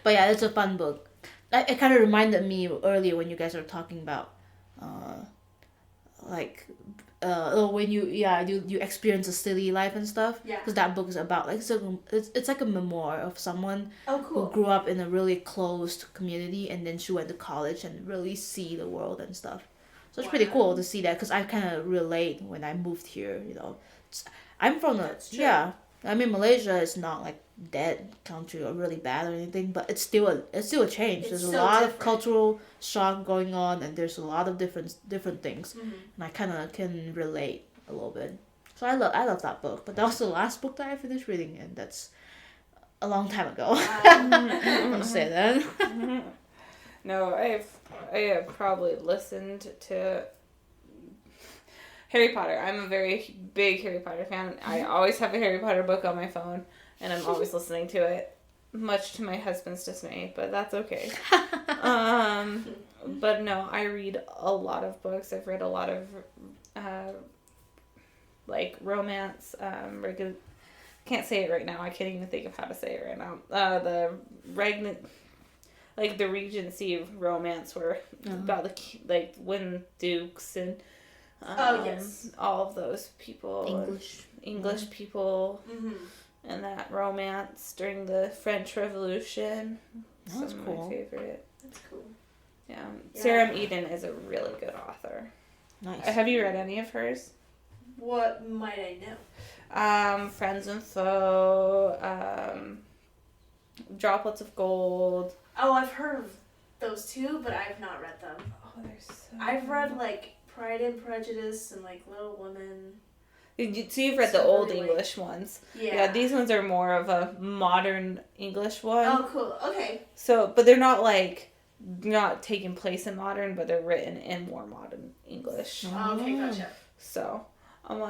But yeah, it's a fun book. It kind of reminded me earlier when you guys were talking about when you experience a city life and stuff. Yeah. Because that book is about it's like a memoir of someone cool. who grew up in a really closed community and then she went to college and really see the world and stuff. So it's pretty cool to see that because I kind of relate when I moved here. I'm from I mean Malaysia is not like dead country or really bad or anything, but it's still a change. There's a lot of cultural shock going on, and there's a lot of different things, and I kind of can relate a little bit. So I love that book, but that was the last book that I finished reading, and that's a long time ago. I'm gonna say that. No, I have probably listened to Harry Potter. I'm a very big Harry Potter fan. I always have a Harry Potter book on my phone, and I'm always listening to it, much to my husband's dismay, but that's okay. But no, I read a lot of books. I've read a lot of romance. Can't say it right now. I can't even think of how to say it right now. The Regency romance were about the Win Dukes and yes, all of those people, English people, and that romance during the French Revolution. That's some cool. of my favorite. That's cool. Yeah. Sarah Eden is a really good author. Nice. Have you read any of hers? What might I know? Friends and Foe, Droplets of Gold. Oh, I've heard of those two, but I've not read them. Oh, they're so I've read Pride and Prejudice and Little Women. So you've read the old English ones. Yeah. These ones are more of a modern English one. Oh, cool. Okay. So, but they're not taking place in modern, but they're written in more modern English. Oh, okay, gotcha. So, I'm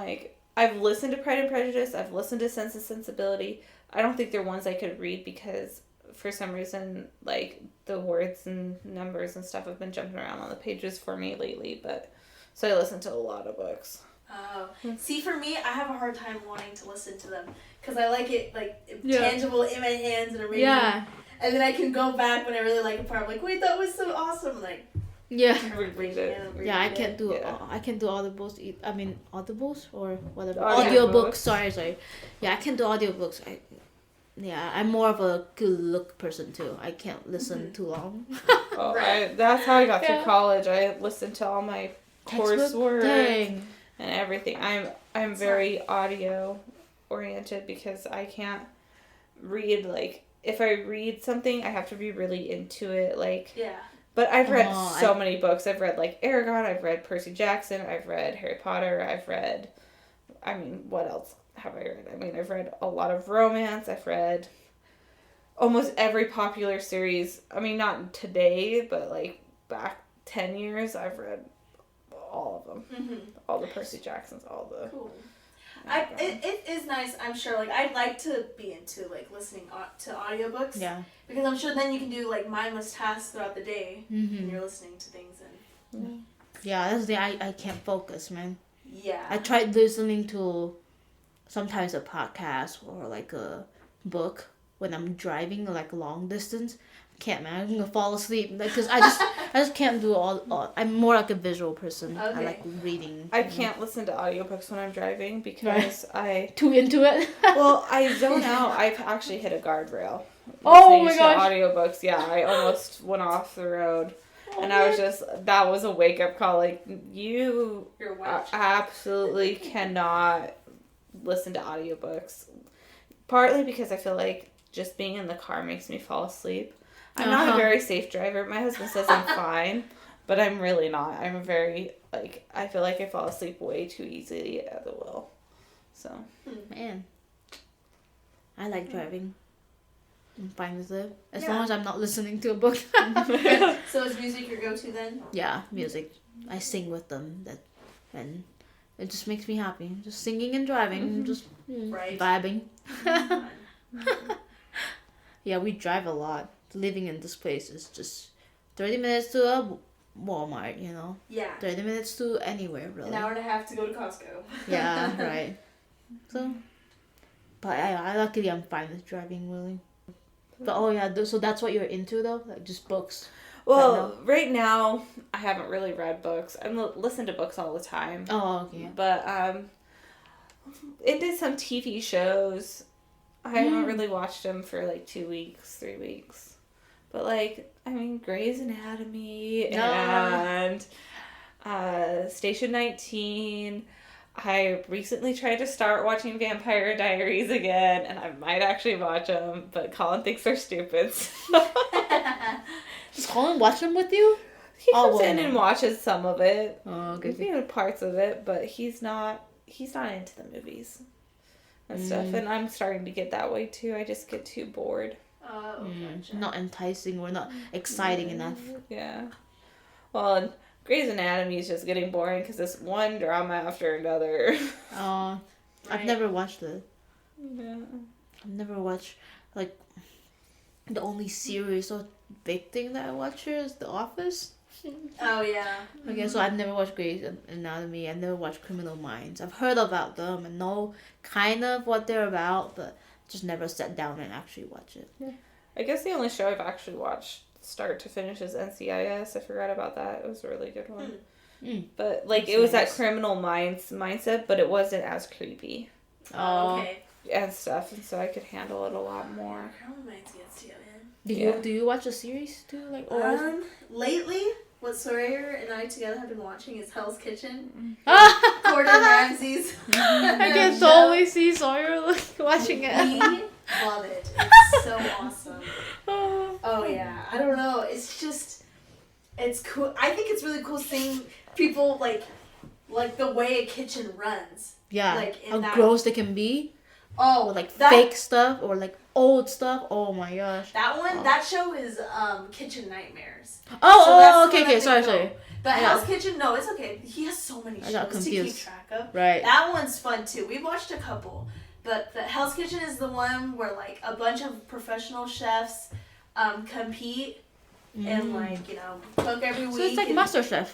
I've listened to Pride and Prejudice. I've listened to Sense and Sensibility. I don't think they're ones I could read because for some reason, the words and numbers and stuff have been jumping around on the pages for me lately, so I listen to a lot of books. Oh, see, for me, I have a hard time wanting to listen to them because I like it tangible in my hands and I'm reading. Yeah. And then I can go back when I really like a part. I'm like, wait, that was so awesome. Like, Yeah. Read it. Yeah, I can't do Yeah. I can do audibles. I mean audibles or whatever. Audiobooks. Audiobooks. Sorry. Yeah, I can do audiobooks. I'm more of a good look person too. I can't listen too long. That's how I got through college. I listened to all my coursework Dang. and everything. I'm very audio oriented because I can't read, like, if I read something I have to be really into it, like. Yeah. But I've read so many books. I've read, like, Aragon, I've read Percy Jackson, I've read Harry Potter, I've read, what else have I read? I've read a lot of romance, I've read almost every popular series. Not today, but, like, back 10 years, I've read all of them. Mm-hmm. All the Percy Jacksons, all the... Cool. It is nice, I'm sure. Like, I'd like to be into, like, listening to audiobooks. Yeah. Because I'm sure then you can do, like, mindless tasks throughout the day when you're listening to things. And Yeah, that's the I can't focus, man. Yeah. I tried listening to sometimes a podcast or, like, a book when I'm driving, like, long distance. I can't, man. I'm gonna fall asleep because I just can't do all. I'm more like a visual person. Okay. I like reading. I can't listen to audiobooks when I'm driving because too into it. I zone out. I've actually hit a guardrail. Oh my gosh. Audiobooks, yeah. I almost went off the road. And I was that was a wake up call. Like, you're absolutely cannot listen to audiobooks. Partly because I feel like just being in the car makes me fall asleep. I'm not a very safe driver. My husband says I'm fine, but I'm really not. I'm very, like, I feel like I fall asleep way too easily at the wheel. So. Man. I like driving. I'm fine with it. As long as I'm not listening to a book. So is music your go-to then? Yeah, music. I sing with them. And it just makes me happy. Just singing and driving. Just vibing. Yeah, we drive a lot. Living in this place is just 30 minutes to a Walmart, you know? Yeah. 30 minutes to anywhere, really. An hour and a half to go to Costco. Yeah, right. So, but I luckily I'm fine with driving, really. But so that's what you're into though? Like just books? Well, right now I haven't really read books. I listen to books all the time. Oh, okay. But into some TV shows. I haven't really watched them for like 2 weeks, 3 weeks. But, like, Grey's Anatomy and Station 19. I recently tried to start watching Vampire Diaries again, and I might actually watch them, but Colin thinks they're stupid. Does Colin watch them with you? He comes in and watches some of it. Oh, okay. Parts of it, but he's not into the movies and stuff, and I'm starting to get that way too. I just get too bored. Oh, gotcha. Not enticing or not exciting enough. Yeah. Well, and Grey's Anatomy is just getting boring because it's one drama after another. Oh, I've never watched it. Yeah. I've never watched, like, the only series or big thing that I watch here is The Office. Oh, yeah. Okay, so I've never watched Grey's Anatomy. I've never watched Criminal Minds. I've heard about them and know kind of what they're about, but just never sat down and actually watch it. Yeah. I guess the only show I've actually watched start to finish is NCIS. I forgot about that. It was a really good one. But, like, it was that Criminal Minds mindset, but it wasn't as creepy. Oh, okay. And stuff, and so I could handle it a lot more. Criminal Minds gets to you, man. Do you watch a series too? Like, lately, what Sawyer and I together have been watching is Hell's Kitchen. Gordon Ramsay's. I can totally see Sawyer watching it. We love it. It's so awesome. Oh yeah, I don't know. It's just, it's cool. I think it's really cool seeing people like the way a kitchen runs. Yeah, like how gross they can be. Oh, or like fake stuff or like old stuff. Oh my gosh. That one, that show is Kitchen Nightmares. Okay. Sorry. But Hell's Kitchen, no, it's okay. He has so many shows to keep track of. Right. That one's fun too. We've watched a couple. But the Hell's Kitchen is the one where, like, a bunch of professional chefs compete and, like, cook every week. So it's like MasterChef.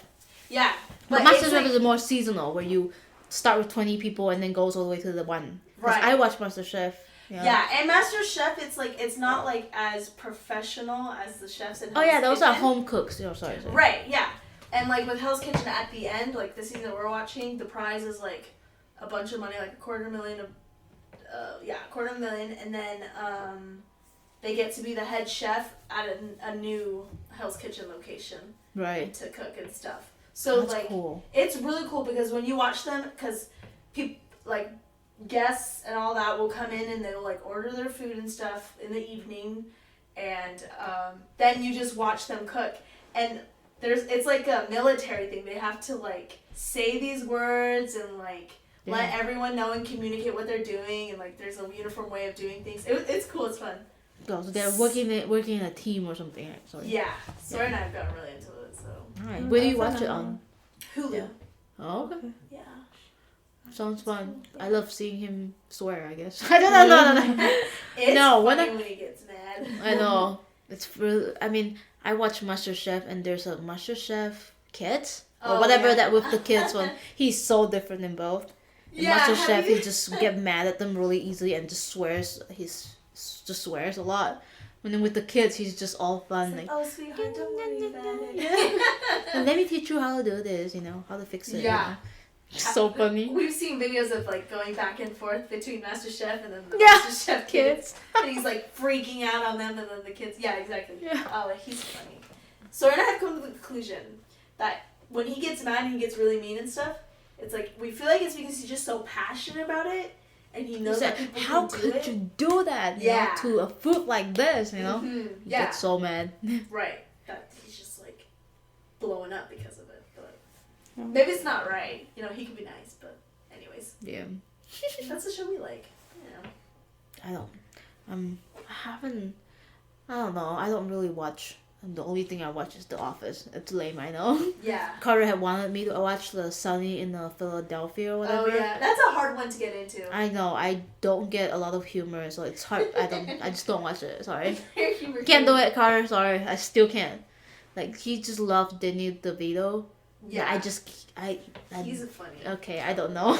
Yeah. But MasterChef is more seasonal, where you start with 20 people and then goes all the way to the one. Right. I watch MasterChef. Yeah, and MasterChef, it's not like as professional as the chefs in Hell's Oh yeah, those are Kitchen. home cooks. Oh, sorry. Right, yeah. And like with Hell's Kitchen at the end, like the season that we're watching, the prize is like a bunch of money, like $250,000 $250,000, and then they get to be the head chef at a new Hell's Kitchen location. Right. To cook and stuff. So That's like cool. It's really cool because when you watch them, because people like guests and all that will come in and they'll like order their food and stuff in the evening, and then you just watch them cook. And it's like a military thing. They have to like say these words and like let everyone know and communicate what they're doing, and like there's a uniform way of doing things. It's cool. It's fun. Oh, so they're working in a team or something, right? Sorry. Yeah. Sawyer and I have gotten really into it. So. Alright. Where do you watch it on? Hulu. Yeah. Oh, okay. Yeah. Sounds fun. I love seeing him swear, I guess. I don't know. No. It's No, funny when he gets mad. I know. It's really, I mean, I watch MasterChef and there's a MasterChef Kids or whatever that with the kids one. He's so different in both. In MasterChef, he just get mad at them really easily and just swears. Just swears a lot. And then with the kids, he's just all fun. Like, oh, sweetheart, don't worry about it. And let me teach you how to do this, how to fix it. Yeah. So funny. We've seen videos of like going back and forth between MasterChef and then the Yeah. MasterChef kids. And he's like freaking out on them, and then the kids. Yeah, exactly. Yeah. Oh, he's funny. So we're gonna have come to the conclusion that when he gets mad and he gets really mean and stuff, it's like we feel like it's because he's just so passionate about it, and he knows that people how can do could it. you do that? To a food like this, Mm-hmm. You Yeah. get so mad. Right. That he's just like blowing up because of it. But maybe it's not right. He could be nice, but anyways. Yeah. That's the show we like. Yeah. I don't know. I don't really watch. The only thing I watch is The Office. It's lame, I know. Yeah. Carter had wanted me to watch the Sunny in Philadelphia or whatever. Oh yeah, that's a hard one to get into. I know. I don't get a lot of humor, so it's hard. I just don't watch it. Sorry. Can't do it, Carter. Sorry. I still can't. Like, he just loves Danny DeVito. Yeah. He's funny. Okay, I don't know.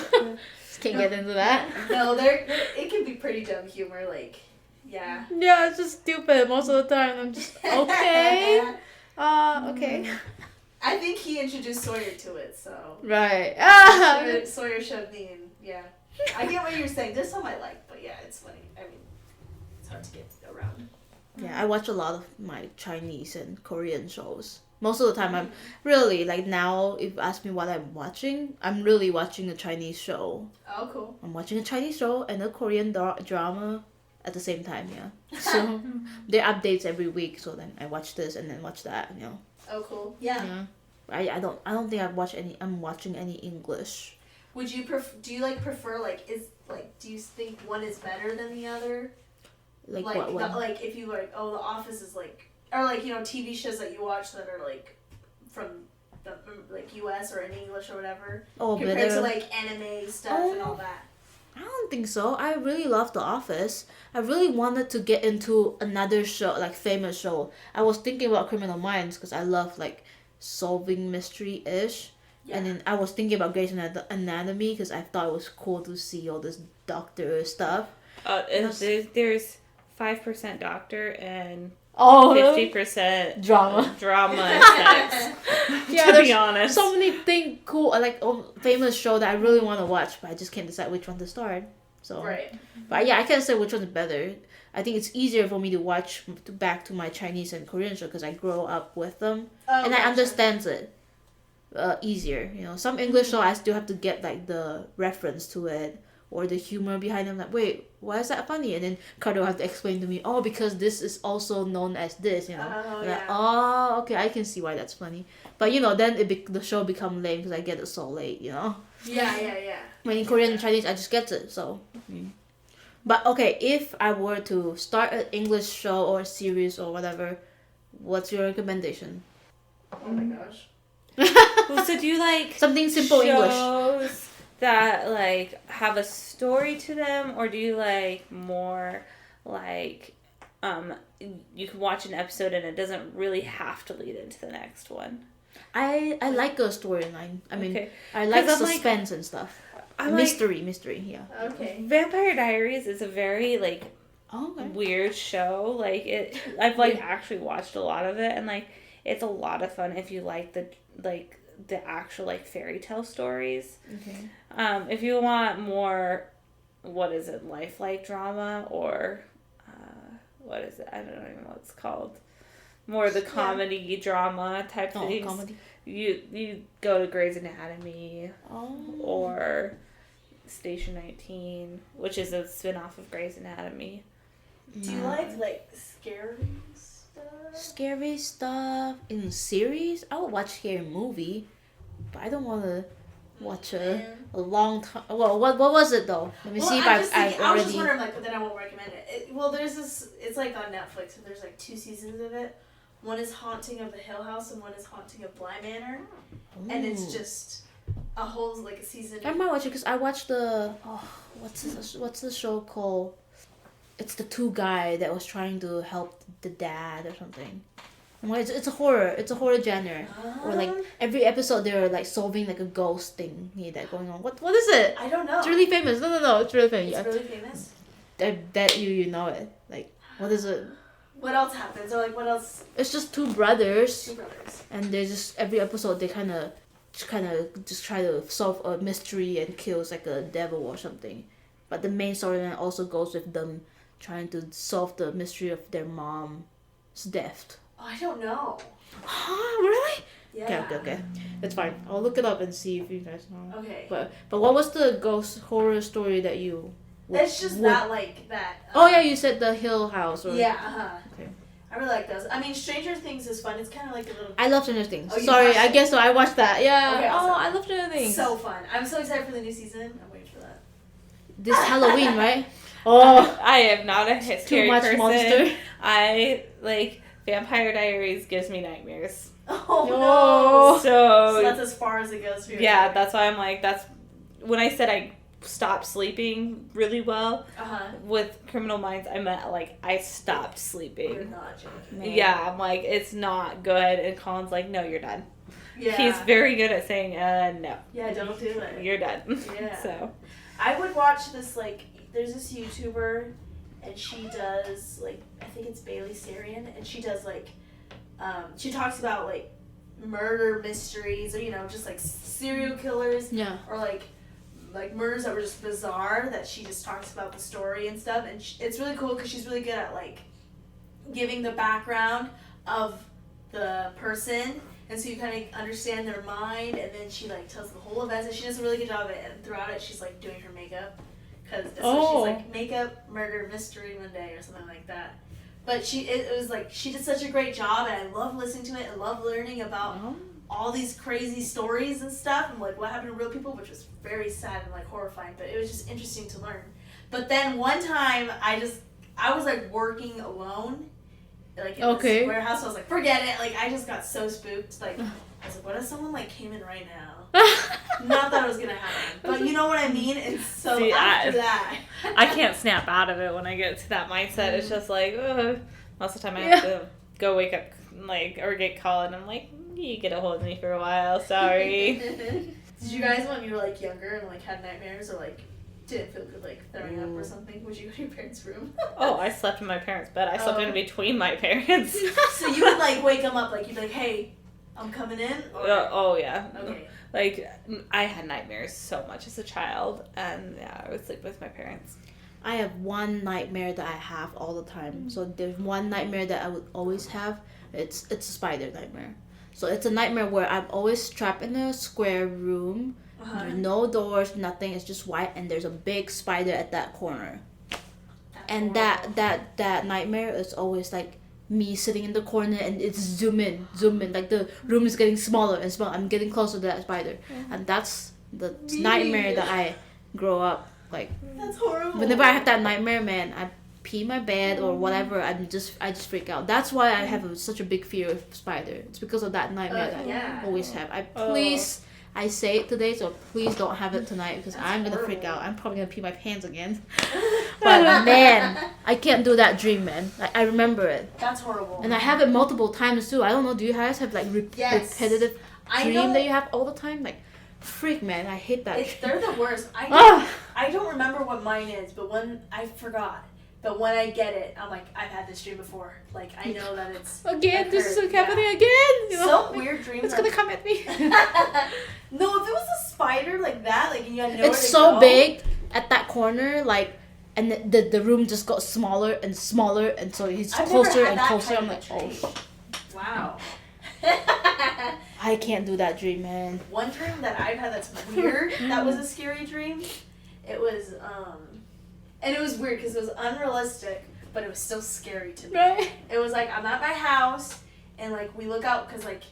Just can't get into that. No, it can be pretty dumb humor, like, yeah. Yeah, it's just stupid most of the time. I'm just, okay. Okay. I think he introduced Sawyer to it, so. Right. Sawyer showed me, and yeah. I get what you're saying. There's some I like, but yeah, it's funny. I mean, it's hard to get around. Yeah, I watch a lot of my Chinese and Korean shows. Most of the time, I'm really, like now, if you ask me what I'm watching, I'm really watching a Chinese show. Oh, cool. I'm watching a Chinese show and a Korean drama at the same time, yeah. So, there are updates every week, so then I watch this and then watch that, Oh, cool. Yeah. I don't think I'm watching any English. Would you do you prefer do you think one is better than the other? Like what one? Like if you The Office is or TV shows that you watch that are from the US or in English or whatever. Oh, compared better. to anime stuff and all that. I don't think so. I really love The Office. I really wanted to get into another show, famous show. I was thinking about Criminal Minds because I love solving mystery-ish. Yeah. And then I was thinking about Grey's Anatomy because I thought it was cool to see all this doctor stuff. There's 5% doctor and 50% drama. Drama and sex. Yeah, to be honest. So many things cool, famous show that I really want to watch, but I just can't decide which one to start. So, right. But yeah, I can't say which one's better. I think it's easier for me to watch back to my Chinese and Korean show because I grow up with them and I understand it easier. Some English show I still have to get the reference to it or the humor behind them. Like, wait, why is that funny? And then Carter will have to explain to me, oh, because this is also known as this. Oh, okay, I can see why that's funny. But then the show become lame because I get it so late. Yeah. When in Korean and Chinese, I just get it. So. But okay, if I were to start an English show or series or whatever, what's your recommendation? Oh my gosh. Well, so do you like something simple shows English that have a story to them, or do you like more you can watch an episode and it doesn't really have to lead into the next one? I like a storyline. I mean, okay. I like suspense and stuff. mystery, yeah. Okay. Vampire Diaries is a very like weird show. Like I've like actually watched a lot of it, and like it's a lot of fun if you like the actual like fairy tale stories. Okay. If you want more, what is it, lifelike drama or what is it? I don't even know what it's called. More the comedy drama type things. Comedy. You go to Grey's Anatomy Oh. or Station 19, which is a spin-off of Grey's Anatomy. Do you like scary stuff? Scary stuff in series? I would watch scary movie, but I don't want to watch a long time. Well, what was it though? Let me see if I've already. I was just wondering, like, but then I won't recommend it. Well, there's this. It's like on Netflix, and there's like 2 seasons of it. One is Haunting of the Hill House, and one is Haunting of Bly Manor, and it's just a whole like a season. I might watch it because I watched the what's the show called? It's the 2 guy that was trying to help the dad or something. Well, it's a horror. It's a horror genre. Or like every episode they're like solving like a ghost thing that going on. What is it? I don't know. It's really famous. No. It's really famous. It's really famous. That you know it. Like what is it? What else happens? Or like what else? It's just 2 brothers. 2 brothers. And they just every episode they kind of just try to solve a mystery and kills like a devil or something. But the main storyline also goes with them trying to solve the mystery of their mom's death. Oh, I don't know. Huh? Really? Yeah. Okay. It's fine. I'll look it up and see if you guys know. Okay. But what was the ghost horror story that you? It's just that like that. Oh yeah, you said the Hill House. Or... Yeah. Okay. I really like those. I mean, Stranger Things is fun. It's kind of like a little. I love Stranger Things. Oh, you Sorry, watched I it? guess so. I watched that. Yeah. Okay, awesome. Oh, I love Stranger Things. So fun. I'm so excited for the new season. I'm waiting for that. This Halloween, right? Oh, I am not a scary too much person. monster. I like Vampire Diaries gives me nightmares. Oh No. no. So that's as far as it goes for you. Yeah, that's why I'm like that's when I said I stopped sleeping really well with Criminal Minds. I meant like I stopped sleeping. You're not joking. Man. Yeah, I'm like it's not good, and Colin's like, no, you're done. Yeah. He's very good at saying, no. Yeah, don't do it. You're done. Yeah. So. I would watch this like. There's this YouTuber, and she does like I think it's Bailey Sarian, and she does like, she talks about like murder mysteries or just like serial killers. Yeah. Or like murders that were just bizarre that she just talks about the story and stuff, and it's really cool because she's really good at like giving the background of the person, and so you kind of understand their mind, and then she like tells the whole events, and she does a really good job of it, and throughout it she's like doing her makeup. Because she's like makeup, murder, mystery Monday or something like that. But it was like she did such a great job, and I love listening to it and love learning about all these crazy stories and stuff and like what happened to real people, which was very sad and like horrifying. But it was just interesting to learn. But then one time I was like working alone, like in this warehouse. So I was like, forget it. Like I just got so spooked. Like I was like, what if someone like came in right now? Not that it was gonna happen, but you know what I mean. And so See, after that, I can't snap out of it when I get to that mindset. It's just like most of the time I have to go wake up or get called, and I'm like, you get a hold of me for a while. Sorry. Did you guys, when you were like younger and like had nightmares or like didn't feel good like throwing up or something, would you go to your parents' room? Oh, I slept in my parents' bed. I slept in between my parents. So you would like wake them up, like you'd be like, hey, I'm coming in? Or... Oh yeah. Okay. Like, I had nightmares so much as a child, and yeah, I would sleep with my parents. I have one nightmare that I have all the time. So there's one nightmare that I would always have. It's a spider nightmare. So it's a nightmare where I'm always trapped in a square room. There's no doors, nothing. It's just white, and there's a big spider at that corner. And that nightmare is always like me sitting in the corner, and it's zoom in, like the room is getting smaller and smaller. I'm getting closer to that spider, and that's the nightmare that I grow up like. That's horrible. Whenever I have that nightmare, man, I pee my bed or whatever. I just freak out. That's why I have such a big fear of spider. It's because of that nightmare that I always have. I say it today, so please don't have it tonight because I'm gonna freak out. I'm probably gonna pee my pants again. But man, I can't do that dream, man. I remember it. That's horrible. And I have it multiple times too. I don't know. Do you guys have like repetitive dream that you have all the time? Like Freak, man, I hate that. They're the worst. I don't remember what mine is, but when I forgot. But when I get it, I'm like, I've had this dream before. Like, I know that it's again. occurred. This is happening again. You know? So weird dreams. It's gonna come at me. No, if it was a spider like that, like you had nowhere It's to so go. big at that corner, like, and the room just got smaller and smaller, and so he's I've closer never had and that closer. kind I'm of like, a dream. oh, Wow. I can't do that dream, man. One dream that I've had that's weird, that was a scary dream. It was, and it was weird because it was unrealistic, but it was still scary to me. Right. It was like, I'm at my house, and like, we look out, because like,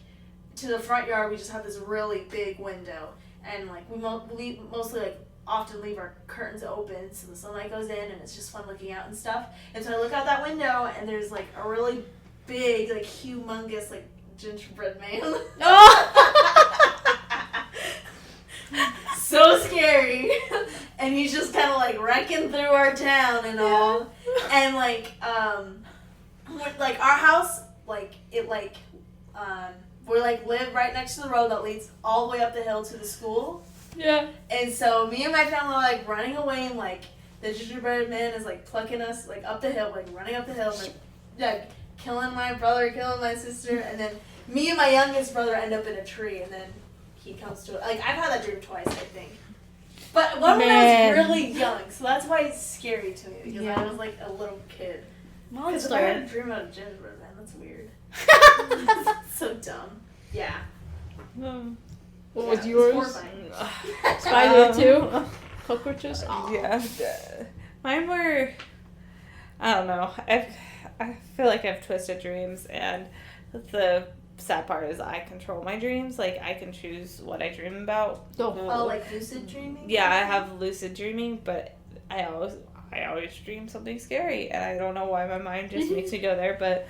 to the front yard, we just have this really big window. And like, we mostly like, often leave our curtains open so the sunlight goes in, and it's just fun looking out and stuff. And so I look out that window, and there's like a really big, like humongous, like gingerbread man. Oh. So scary. And he's just kind of like wrecking through our town and all. And like our house, like it like we're like live right next to the road that leads all the way up the hill to the school. Yeah. And so me and my family are like running away, and like the gingerbread man is like plucking us like up the hill, like running up the hill, like killing my brother, killing my sister, and then me and my youngest brother end up in a tree, and then he comes to it. Like, I've had that dream twice, I think. But one when I was really young, so that's why it's scary to me, because I was like a little kid. Because if I had a dream about a gingerbread man, that's weird. So dumb. Yeah. What Yeah, was it's yours? horrifying. Spider too? Cockroaches? Oh. Yeah. Mine were, I don't know. I feel like I have twisted dreams, and the sad part is I control my dreams. Like, I can choose what I dream about. Oh, like lucid dreaming? Yeah, I have lucid dreaming, but I always dream something scary, and I don't know why my mind just makes me go there. But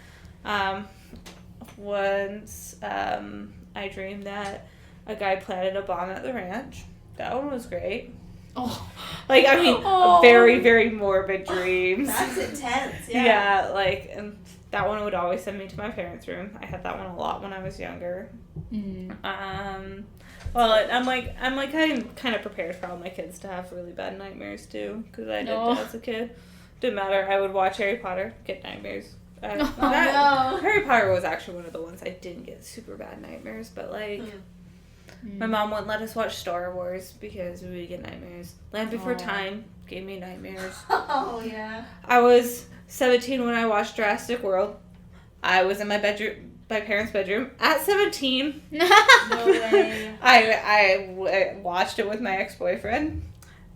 once I dreamed that a guy planted a bomb at the ranch. That one was great. Oh. Like, I mean, very, very morbid dreams. That's intense, yeah. Yeah, like, and that one would always send me to my parents' room. I had that one a lot when I was younger. Well, I'm kind of prepared for all my kids to have really bad nightmares too, because I did as a kid. Didn't matter. I would watch Harry Potter, get nightmares. Harry Potter was actually one of the ones I didn't get super bad nightmares, but like. My mom wouldn't let us watch Star Wars because we would get nightmares. Land Before Time gave me nightmares. Oh, yeah. I was 17 when I watched Jurassic World. I was in my parents' bedroom at 17. No way. I watched it with my ex-boyfriend,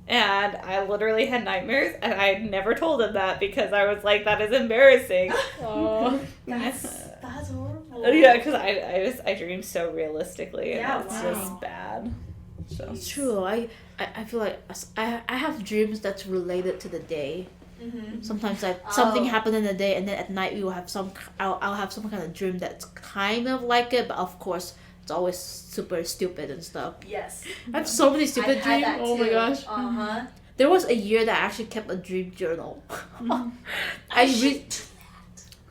and I literally had nightmares, and I never told him that because I was like, that is embarrassing. Oh. That's horrible. Yeah, because I dream so realistically, and it's wow. just bad. So. It's true. I feel like I have dreams that's related to the day. Mm-hmm. Sometimes something happened in the day, and then at night we will have I'll have some kind of dream that's kind of like it, but of course it's always super stupid and stuff. Yes. I have so many stupid I've had dreams. that Oh my too. gosh. Uh-huh. There was a year that I actually kept a dream journal.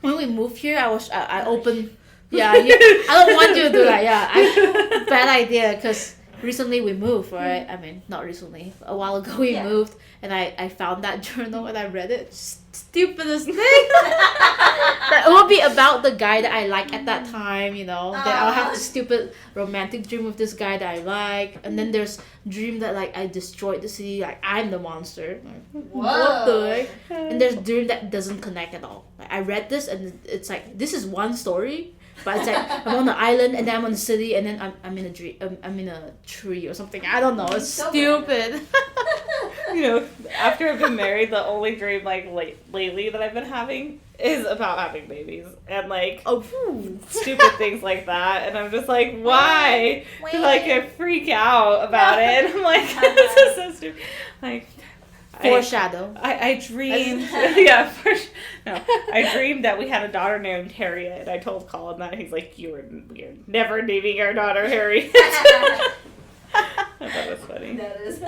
When we moved here, I opened. Yeah, I don't want you to do that. Yeah, bad idea because recently we moved, right? I mean, not recently. A while ago we moved, and I found that journal and I read it. Stupidest thing. That it would be about the guy that I like at that time, you know. That I'll have this stupid romantic dream with this guy that I like, and then there's dream that like I destroyed the city, like I'm the monster. Like, what the heck? And there's dream that doesn't connect at all. Like I read this and it's like this is one story, but it's like I'm on the island and then I'm on the city and then I'm in a dream. I'm in a tree or something. I don't know. It's stupid. You know, after I've been married, the only dream like lately that I've been having is about having babies and like stupid things like that, and I'm just like, why? Like I freak out about it. And I'm like, this is so stupid. Like foreshadow. I dreamed. I dreamed that we had a daughter named Harriet, and I told Colin that. He's like, you're never naming our daughter Harriet. I thought it was funny. That is.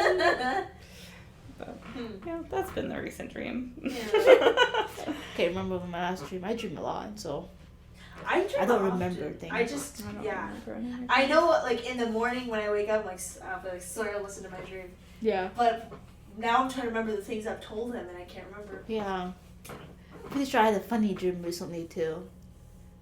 But, yeah, that's been the recent dream. Okay, remember my last dream? I dream a lot, so. I don't often. remember things. I just, I don't yeah. remember anything. I know, like, in the morning when I wake up, like, I'll be like, sorry, listen to my dream. Yeah. But now I'm trying to remember the things I've told him, and I can't remember. Yeah. I'm pretty sure I had a funny dream recently, too.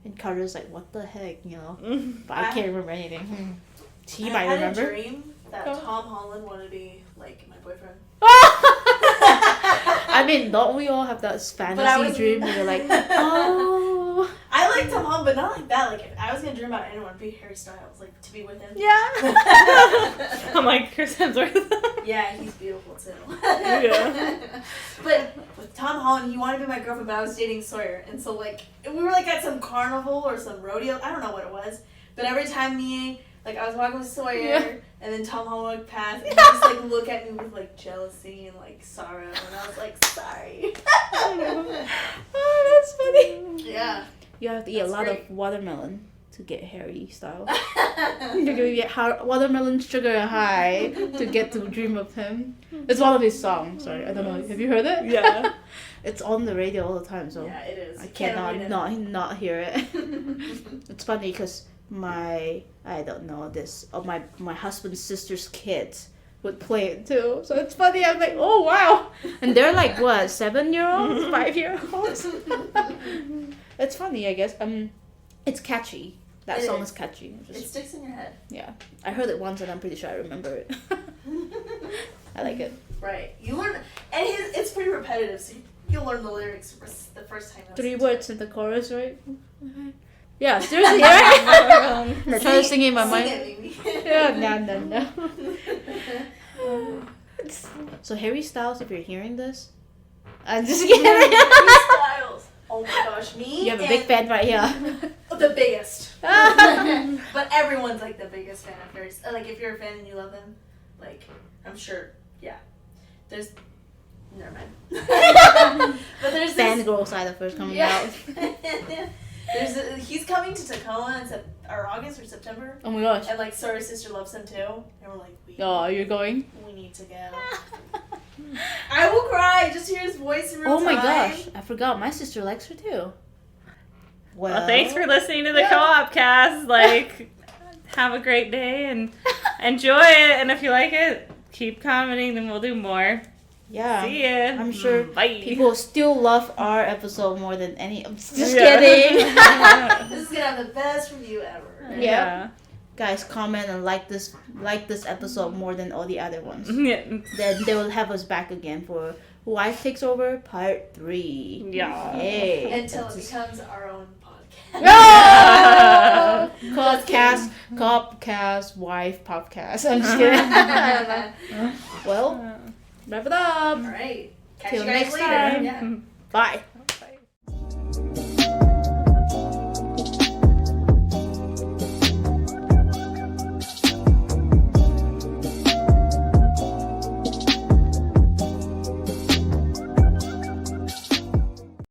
And Carter's like, what the heck, you know? But I can't remember anything. He might I remember. had a dream that Tom Holland wanted to be, like, my boyfriend. I mean, don't we all have that fantasy dream where you're like, oh. I like Tom Holland, but not like that. Like, if I was gonna dream about anyone, it'd be Harry Styles, like, to be with him. Yeah. I'm like, Chris Hemsworth. Yeah, he's beautiful too. Yeah. But with Tom Holland, he wanted to be my girlfriend, but I was dating Sawyer, and so like we were like at some carnival or some rodeo. I don't know what it was, but every time I was walking with Sawyer, and then Tom Holland would pass, and he'd just like look at me with like jealousy and like sorrow, and I was like, sorry. Oh, that's funny. Yeah. You have to eat a lot great. of watermelon to get Harry style. You're gonna get watermelon sugar high to get to dream of him. It's one of his songs. Sorry, I don't know. Have you heard it? Yeah. It's on the radio all the time, so Yeah, it is. I You can't cannot avoid it. not hear it. It's funny because my husband's sister's kids would play it too. So it's funny. I'm like, oh wow, and they're like what 7-year-olds, 5-year-olds. It's funny, I guess. It's catchy. That It song is. is catchy. It sticks in your head. Yeah, I heard it once and I'm pretty sure I remember it. I like it. Right. You learn, and it's pretty repetitive, so you'll learn the lyrics the first time. you 3 listen to words it. in the chorus, right? Yeah, seriously, right? I'm trying to sing it in my mind. Sing it, Mimi. Yeah, no. So Harry Styles, if you're hearing this, I'm just kidding. Harry Styles. Oh my gosh, me. You have a and big fan right here. The biggest. But everyone's like the biggest fan of Harry. Like if you're a fan and you love him, like I'm sure, yeah. There's, never mind. But there's this. Fangirl side of hers coming out. He's coming to Tacoma in August or September, Oh my gosh. and like Sawyer's sister loves him too, and we're like, Oh, you're going? we need to go. I will cry just to hear his voice in real Oh my time. gosh. I forgot. My sister likes her too. Well, thanks for listening to the Co-OpCast. Like, have a great day and enjoy it. And if you like it, keep commenting, then we'll do more. Yeah. See ya. I'm sure Bye. people still love our episode more than any. I'm just kidding. This is gonna have the best review ever. Yeah. Guys, comment and like this episode more than all the other ones. Yeah. Then they will have us back again for Wife Takes Over Part 3. Yeah. Yay. Until it becomes our own podcast. No! Co-OpCast, Wife Podcast. I'm just kidding. I don't know. Well, wrap it up. All right. Catch Till you guys next later. time. Yeah. Bye.